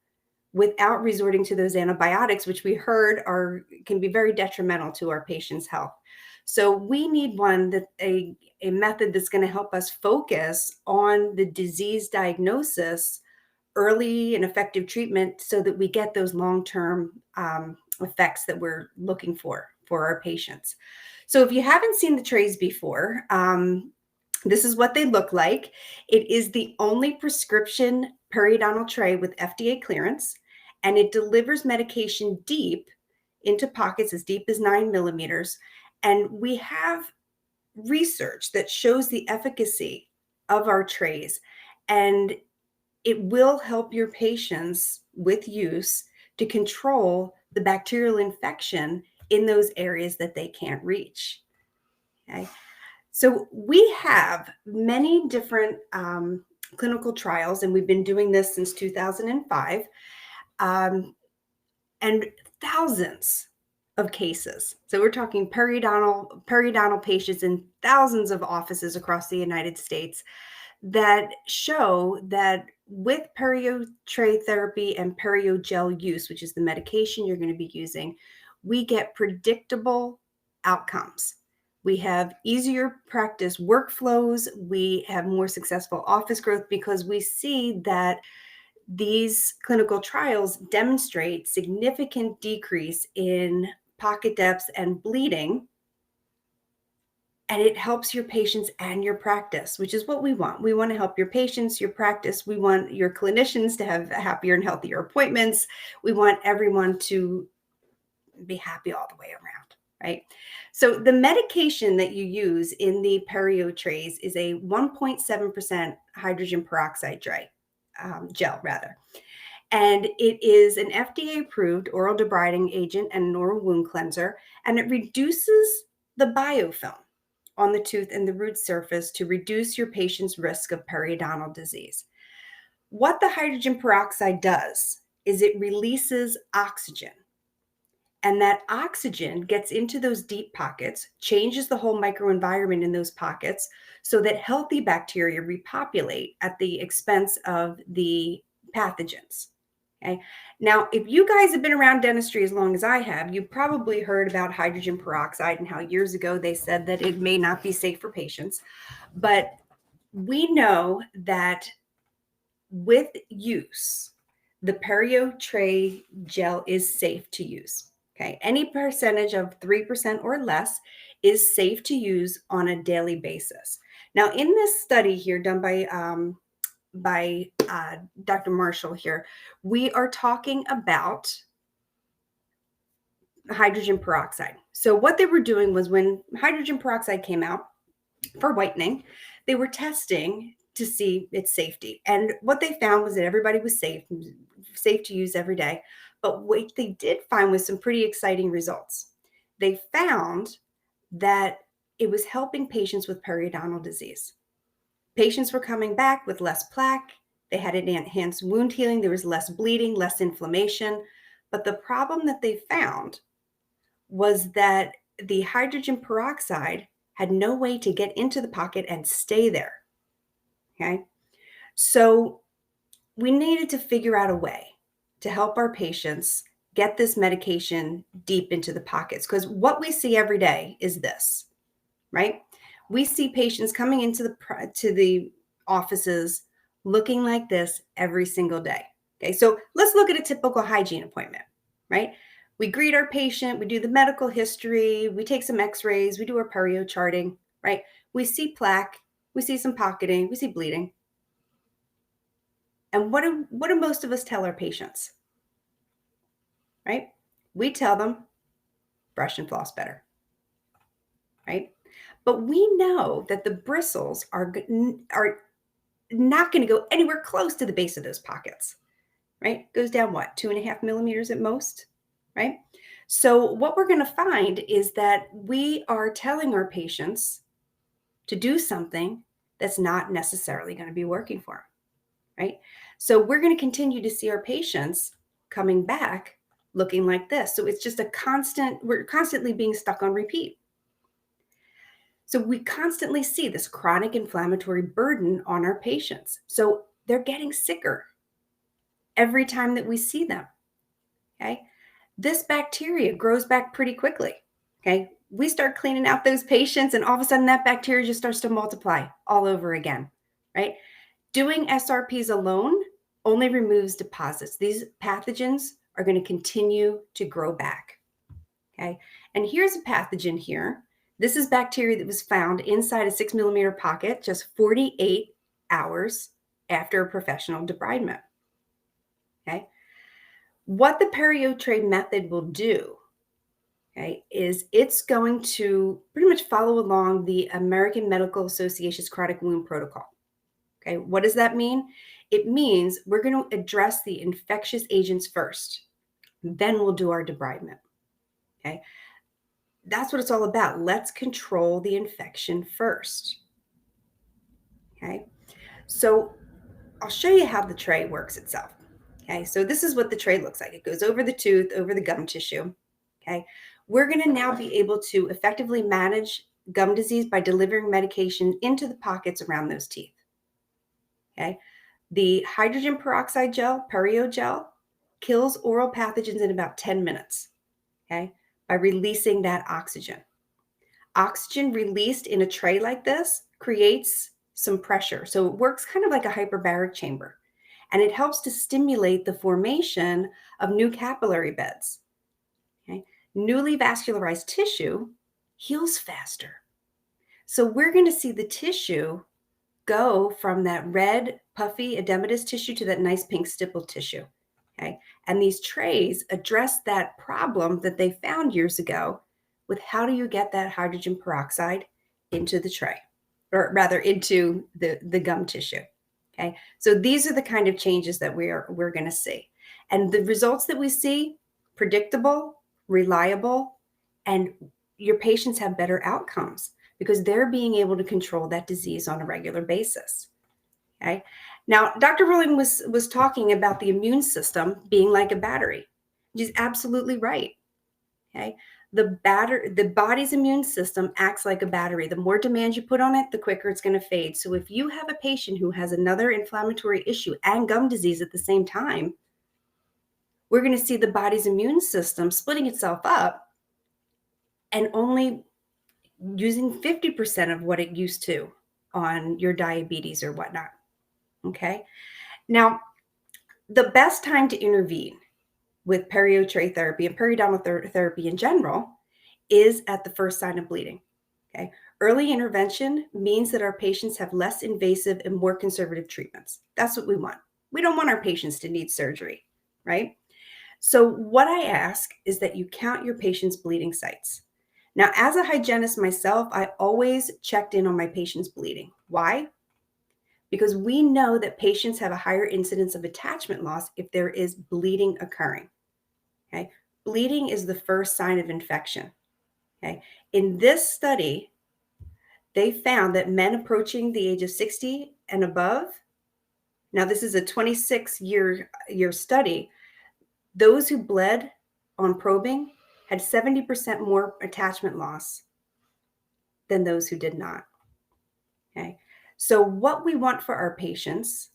without resorting to those antibiotics, which we heard can be very detrimental to our patients' health. So we need a method that's going to help us focus on the disease diagnosis, early and effective treatment, so that we get those long-term effects that we're looking for our patients. So if you haven't seen the trays before, This is what they look like. It is the only prescription periodontal tray with FDA clearance, and it delivers medication deep into pockets as deep as 9 millimeters. And we have research that shows the efficacy of our trays, and it will help your patients with use to control the bacterial infection in those areas that they can't reach. Okay. So we have many different clinical trials, and we've been doing this since 2005, and thousands of cases. So we're talking periodontal patients in thousands of offices across the United States that show that with perio tray therapy and perio gel use, which is the medication you're going to be using, we get predictable outcomes. We have easier practice workflows. We have more successful office growth because we see that these clinical trials demonstrate significant decrease in pocket depths and bleeding. And it helps your patients and your practice, which is what we want. We want to help your patients, your practice. We want your clinicians to have happier and healthier appointments. We want everyone to be happy all the way around, right? So the medication that you use in the perio trays is a 1.7% hydrogen peroxide gel rather. And it is an FDA-approved oral debriding agent and an oral wound cleanser, and it reduces the biofilm on the tooth and the root surface to reduce your patient's risk of periodontal disease. What the hydrogen peroxide does is it releases oxygen, and that oxygen gets into those deep pockets, changes the whole microenvironment in those pockets so that healthy bacteria repopulate at the expense of the pathogens. Okay. Now, if you guys have been around dentistry as long as I have, you probably heard about hydrogen peroxide and how years ago they said that it may not be safe for patients. But we know that with use, the perio tray gel is safe to use. Okay. Any percentage of 3% or less is safe to use on a daily basis. Now, in this study here done by Dr. Marshall here, we are talking about hydrogen peroxide. So what they were doing was when hydrogen peroxide came out for whitening, they were testing to see its safety. And what they found was that everybody was safe to use every day. But what they did find was some pretty exciting results. They found that it was helping patients with periodontal disease. Patients were coming back with less plaque. They had an enhanced wound healing. There was less bleeding, less inflammation. But the problem that they found was that the hydrogen peroxide had no way to get into the pocket and stay there. Okay. So we needed to figure out a way to help our patients get this medication deep into the pockets, because what we see every day is this, right? We see patients coming into the offices looking like this every single day. Okay, so let's look at a typical hygiene appointment, right? We greet our patient, we do the medical history, we take some x-rays, we do our perio charting, right? We see plaque, we see some pocketing, we see bleeding. And what do most of us tell our patients, right? We tell them, brush and floss better, right? But we know that the bristles are not going to go anywhere close to the base of those pockets, right? Goes down what, 2.5 millimeters at most, right? So what we're going to find is that we are telling our patients to do something that's not necessarily going to be working for them, right? So we're going to continue to see our patients coming back looking like this. So it's just we're constantly being stuck on repeat. So we constantly see this chronic inflammatory burden on our patients. So they're getting sicker every time that we see them, okay? This bacteria grows back pretty quickly, okay? We start cleaning out those patients and all of a sudden that bacteria just starts to multiply all over again, right? Doing SRPs alone only removes deposits. These pathogens are going to continue to grow back, okay? And here's a pathogen here This is bacteria that was found inside a 6 millimeter pocket just 48 hours after a professional debridement. Okay. What the Perio tray method will do, okay, is it's going to pretty much follow along the American Medical Association's chronic wound protocol. Okay. What does that mean? It means we're going to address the infectious agents first, then we'll do our debridement. Okay. That's what it's all about. Let's control the infection first. Okay. So I'll show you how the tray works itself. Okay. So this is what the tray looks like. It goes over the tooth, over the gum tissue. Okay. We're going to now be able to effectively manage gum disease by delivering medication into the pockets around those teeth. Okay. The hydrogen peroxide gel, Perio gel, kills oral pathogens in about 10 minutes. Okay. By releasing that oxygen. Oxygen released in a tray like this creates some pressure. So it works kind of like a hyperbaric chamber, and it helps to stimulate the formation of new capillary beds. Okay? Newly vascularized tissue heals faster. So we're going to see the tissue go from that red, puffy, edematous tissue to that nice pink stippled tissue. Okay? And these trays address that problem that they found years ago with how do you get that hydrogen peroxide into the tray, or rather into the gum tissue. Okay, so these are the kind of changes that we're going to see, and the results that we see: predictable, reliable, and your patients have better outcomes because they're being able to control that disease on a regular basis. Okay, now Dr. Roling was talking about the immune system being like a battery. She's absolutely right. Okay. The body's immune system acts like a battery. The more demand you put on it, the quicker it's going to fade. So if you have a patient who has another inflammatory issue and gum disease at the same time, we're going to see the body's immune system splitting itself up and only using 50% of what it used to on your diabetes or whatnot. Okay. Now, the best time to intervene with perio tray therapy and periodontal therapy in general is at the first sign of bleeding. Okay. Early intervention means that our patients have less invasive and more conservative treatments. That's what we want. We don't want our patients to need surgery, right? So what I ask is that you count your patients' bleeding sites. Now, as a hygienist myself, I always checked in on my patients' bleeding. Why? Because we know that patients have a higher incidence of attachment loss if there is bleeding occurring. Okay. Bleeding is the first sign of infection. Okay. In this study, they found that men approaching the age of 60 and above, now this is a 26-year study, those who bled on probing had 70% more attachment loss than those who did not. Okay. So what we want for our patients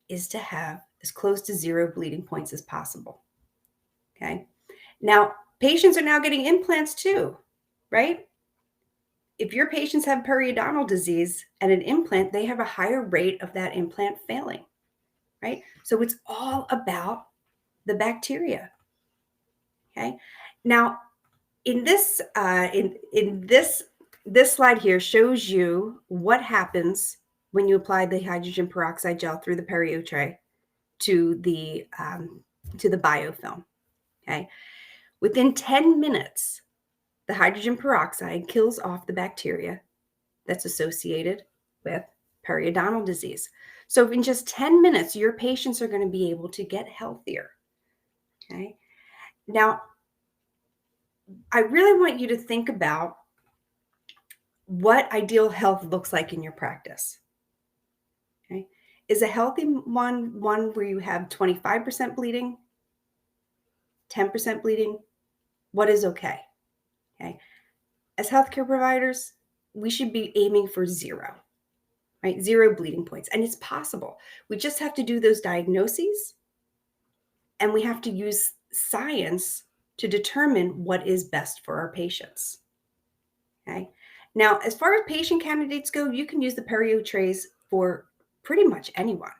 is to have as close to 0 bleeding points as possible. Okay. Now, patients are now getting implants too, right? If your patients have periodontal disease and an implant, they have a higher rate of that implant failing, right? So it's all about the bacteria. Okay. Now, in this this slide here shows you what happens when you apply the hydrogen peroxide gel through the perio tray to the biofilm. Okay. Within 10 minutes, the hydrogen peroxide kills off the bacteria that's associated with periodontal disease. So in just 10 minutes, your patients are going to be able to get healthier. Okay. Now, I really want you to think about what ideal health looks like in your practice. Okay. Is a healthy one where you have 25% bleeding, 10% bleeding? What is okay? Okay. As healthcare providers, we should be aiming for 0, right? 0 bleeding points. And it's possible. We just have to do those diagnoses, and we have to use science to determine what is best for our patients. Okay. Now, as far as patient candidates go, you can use the perio trays for pretty much anyone.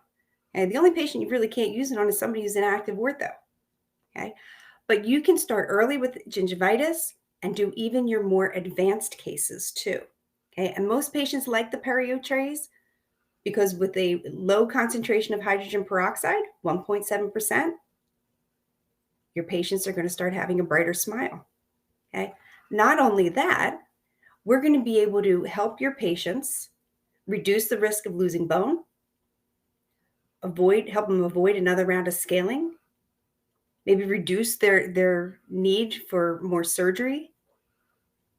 And the only patient you really can't use it on is somebody who's in active ortho. Okay. But you can start early with gingivitis. and do even your more advanced cases too. Okay, and most patients like the perio trays because with a low concentration of hydrogen peroxide, 1.7%, your patients are going to start having a brighter smile. Okay, not only that, we're going to be able to help your patients reduce the risk of losing bone, help them avoid another round of scaling, maybe reduce their need for more surgery.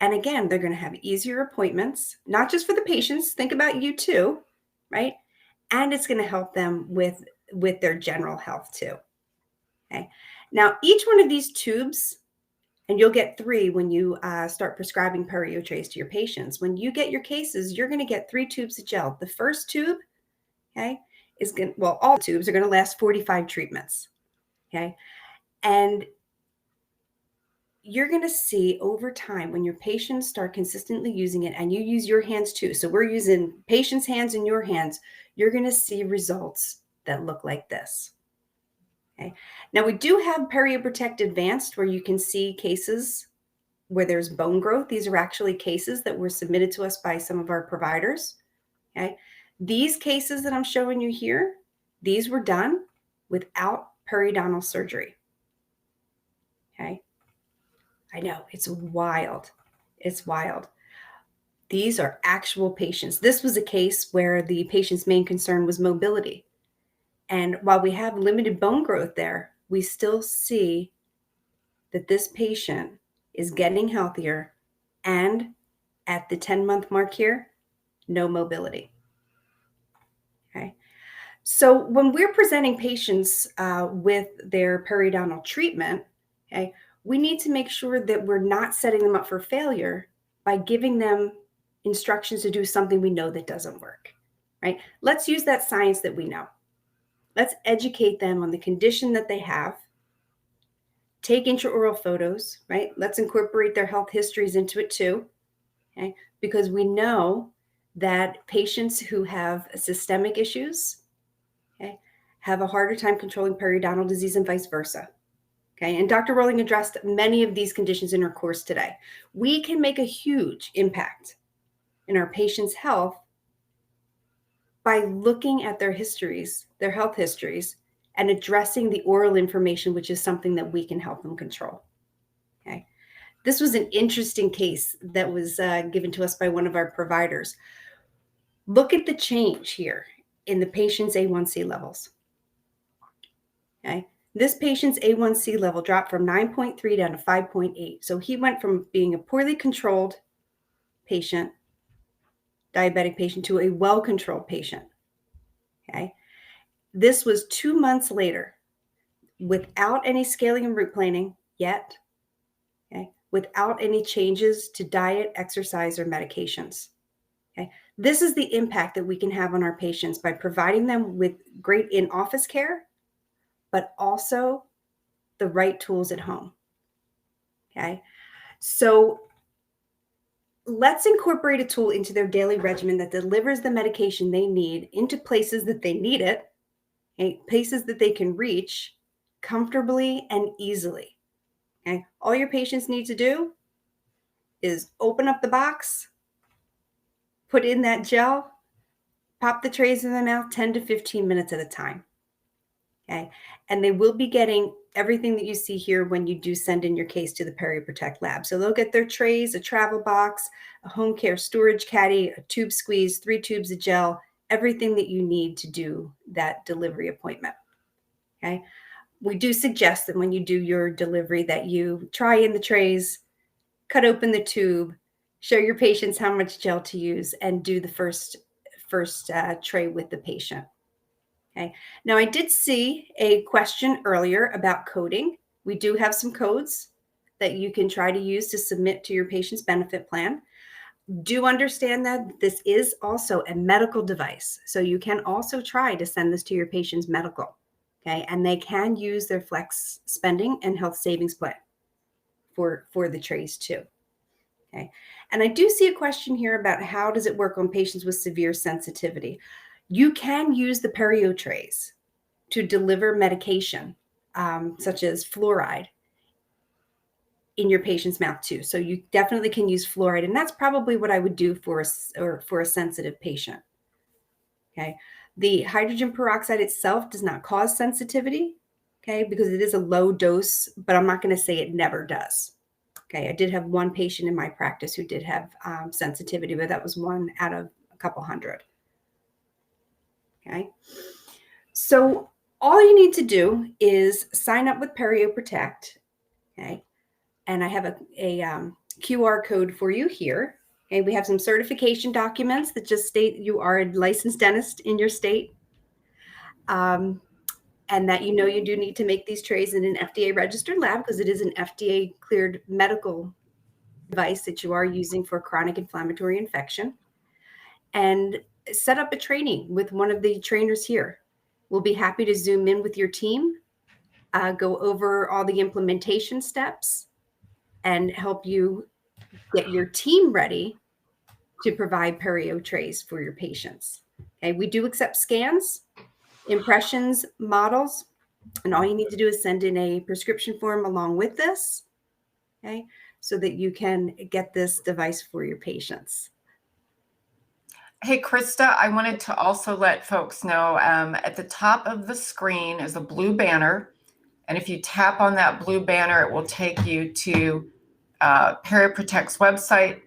And again, they're going to have easier appointments, not just for the patients, think about you too, right? And it's going to help them with their general health too. Okay. Now, each one of these tubes, and you'll get 3 when you start prescribing perio trays to your patients. When you get your cases, you're going to get 3 tubes of gel. The first tube, okay, all tubes are going to last 45 treatments. Okay. And you're going to see over time when your patients start consistently using it and you use your hands too. So we're using patients' hands and your hands. You're going to see results that look like this. Okay. Now we do have Perio Protect Advanced where you can see cases where there's bone growth. These are actually cases that were submitted to us by some of our providers. Okay. These cases that I'm showing you here, these were done without periodontal surgery. Okay. I know, it's wild. It's wild. These are actual patients. This was a case where the patient's main concern was mobility. And while we have limited bone growth there, we still see that this patient is getting healthier and at the 10-month mark here, no mobility. Okay. So when we're presenting patients with their periodontal treatment, okay, we need to make sure that we're not setting them up for failure by giving them instructions to do something we know that doesn't work, right? Let's use that science that we know. Let's educate them on the condition that they have. Take intraoral photos, right? Let's incorporate their health histories into it too, okay? Because we know that patients who have systemic issues, okay, have a harder time controlling periodontal disease and vice versa. Okay, and Dr. Roling addressed many of these conditions in her course today. We can make a huge impact in our patients' health by looking at their histories, their health histories, and addressing the oral information, which is something that we can help them control. Okay, this was an interesting case that was given to us by one of our providers. Look at the change here in the patient's A1C levels. Okay. This patient's A1C level dropped from 9.3 down to 5.8. So he went from being a poorly controlled patient, diabetic patient, to a well-controlled patient. Okay. This was 2 months later without any scaling and root planing yet, okay, without any changes to diet, exercise, or medications. Okay. This is the impact that we can have on our patients by providing them with great in-office care, but also the right tools at home. Okay. So let's incorporate a tool into their daily regimen that delivers the medication they need into places that they need it, okay, places that they can reach comfortably and easily. Okay. All your patients need to do is open up the box, put in that gel, pop the trays in their mouth 10 to 15 minutes at a time. Okay. And they will be getting everything that you see here when you do send in your case to the Perio Protect lab. So they'll get their trays, a travel box, a home care storage caddy, a tube squeeze, 3 tubes of gel, everything that you need to do that delivery appointment. Okay. We do suggest that when you do your delivery that you try in the trays, cut open the tube, show your patients how much gel to use, and do the first tray with the patient. Okay. Now, I did see a question earlier about coding. We do have some codes that you can try to use to submit to your patient's benefit plan. Do understand that this is also a medical device. So you can also try to send this to your patient's medical. Okay. And they can use their flex spending and health savings plan for the trays too. Okay. And I do see a question here about how does it work on patients with severe sensitivity? You can use the perio trays to deliver medication, such as fluoride, in your patient's mouth too. So you definitely can use fluoride, and that's probably what I would do for a sensitive patient. Okay. The hydrogen peroxide itself does not cause sensitivity, okay, because it is a low dose, but I'm not going to say it never does. Okay. I did have one patient in my practice who did have sensitivity, but that was one out of a couple hundred. Okay. So all you need to do is sign up with Perio Protect. Okay. And I have a QR code for you here. Okay, we have some certification documents that just state you are a licensed dentist in your state, and that you do need to make these trays in an FDA registered lab because it is an FDA cleared medical device that you are using for chronic inflammatory infection. And set up a training with one of the trainers here. We'll be happy to Zoom in with your team, go over all the implementation steps, and help you get your team ready to provide perio trays for your patients. Okay, we do accept scans, impressions, models, and all you need to do is send in a prescription form along with this, okay, so that you can get this device for your patients. Hey, Krista, I wanted to also let folks know at the top of the screen is a blue banner. And if you tap on that blue banner, it will take you to Perio Protect's website,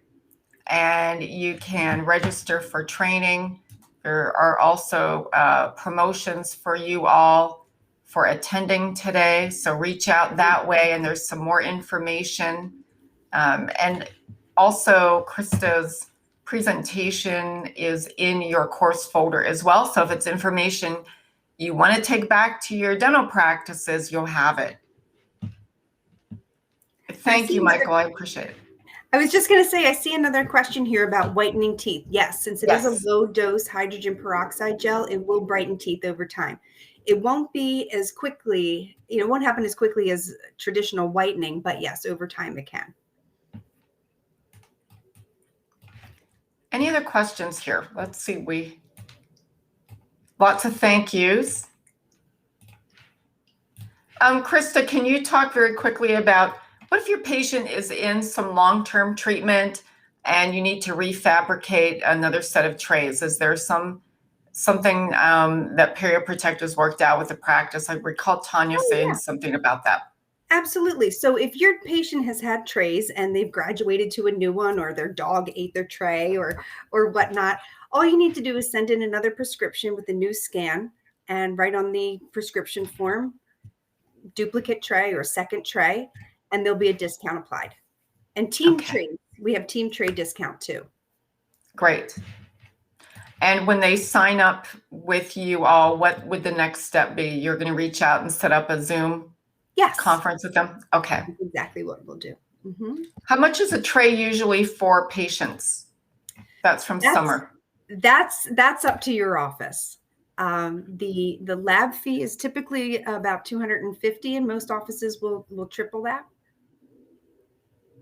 and you can register for training. There are also promotions for you all for attending today. So reach out that way, and there's some more information. And also, Krista's presentation is in your course folder as well. So if it's information you want to take back to your dental practices, you'll have it. Thank you, Michael. I appreciate it. I was just going to say, I see another question here about whitening teeth. Yes, since it is a low dose hydrogen peroxide gel, it will brighten teeth over time. It won't be as quickly, it won't happen as quickly as traditional whitening, but yes, over time it can. Any other questions here? Let's see. Lots of thank yous. Krista, can you talk very quickly about what if your patient is in some long-term treatment and you need to refabricate another set of trays? Is there something that Perio Protect has worked out with the practice? I recall Tanya saying something about that. Absolutely. So if your patient has had trays and they've graduated to a new one, or their dog ate their tray or whatnot, all you need to do is send in another prescription with a new scan and write on the prescription form, duplicate tray or second tray, and there'll be a discount applied. And team trays, we have team tray discount too. Great. And when they sign up with you all, what would the next step be? You're going to reach out and set up a Zoom conference with them? Okay. That's exactly what we'll do. Mm-hmm. How much is a tray usually for patients? That's from Summer. That's up to your office. The lab fee is typically about $250, and most offices will triple that.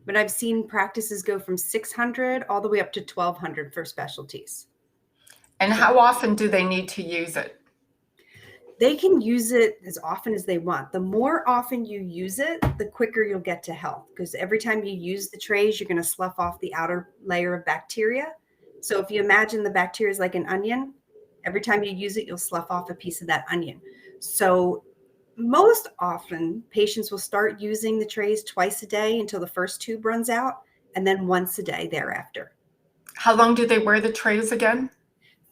But I've seen practices go from $600 all the way up to $1,200 for specialties. And how often do they need to use it? They can use it as often as they want. The more often you use it, the quicker you'll get to health, because every time you use the trays, you're going to slough off the outer layer of bacteria. So if you imagine the bacteria is like an onion, every time you use it, you'll slough off a piece of that onion. So most often, patients will start using the trays twice a day until the first tube runs out, and then once a day thereafter. How long do they wear the trays again?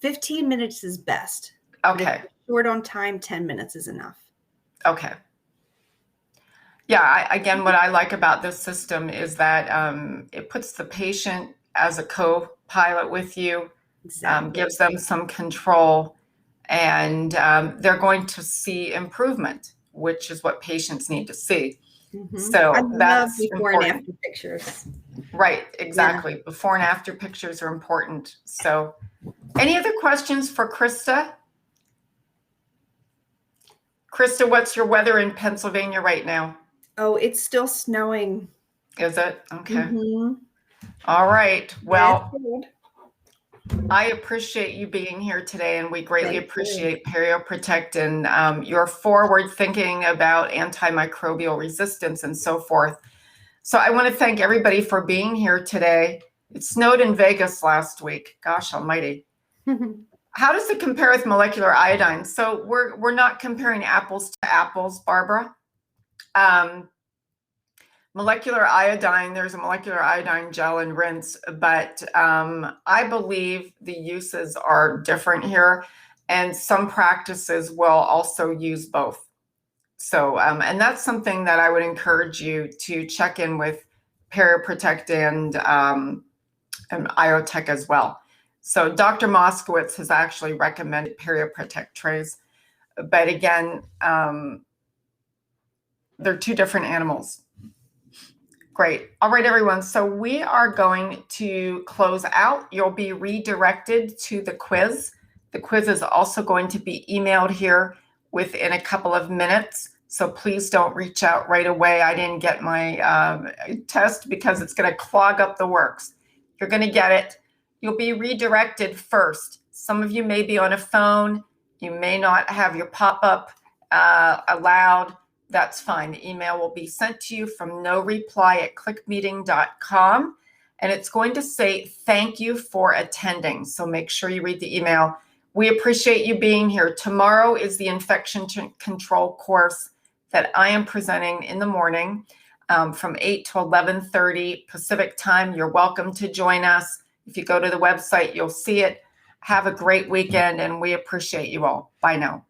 15 minutes is best. Okay. Short on time, 10 minutes is enough. Okay. Yeah, again, what I like about this system is that it puts the patient as a co-pilot with you, gives them some control, and they're going to see improvement, which is what patients need to see. Mm-hmm. So that's before important. And after pictures. Right, exactly. Yeah. Before and after pictures are important. So any other questions for Krista? Krista, what's your weather in Pennsylvania right now? Oh, it's still snowing. Is it? Okay. Mm-hmm. All right. Well, I appreciate you being here today, and we greatly appreciate Perio Protect and your forward thinking about antimicrobial resistance and so forth. So I want to thank everybody for being here today. It snowed in Vegas last week. Gosh almighty. How does it compare with molecular iodine? So we're not comparing apples to apples, Barbara. Molecular iodine, there's a molecular iodine gel and rinse, but I believe the uses are different here, and some practices will also use both. So, and that's something that I would encourage you to check in with Perio Protect and IoTech as well. So Dr. Moskowitz has actually recommended Perio Protect trays, but again, they're two different animals. Great. All right, everyone. So we are going to close out. You'll be redirected to the quiz. The quiz is also going to be emailed here within a couple of minutes. So please don't reach out right away. I didn't get my test because it's going to clog up the works. You're going to get it. You'll be redirected first. Some of you may be on a phone. You may not have your pop-up allowed. That's fine. The email will be sent to you from noreply@clickmeeting.com, and it's going to say thank you for attending. So make sure you read the email. We appreciate you being here. Tomorrow is the infection control course that I am presenting in the morning from 8 to 11:30 Pacific time. You're welcome to join us. If you go to the website, you'll see it. Have a great weekend, and we appreciate you all. Bye now.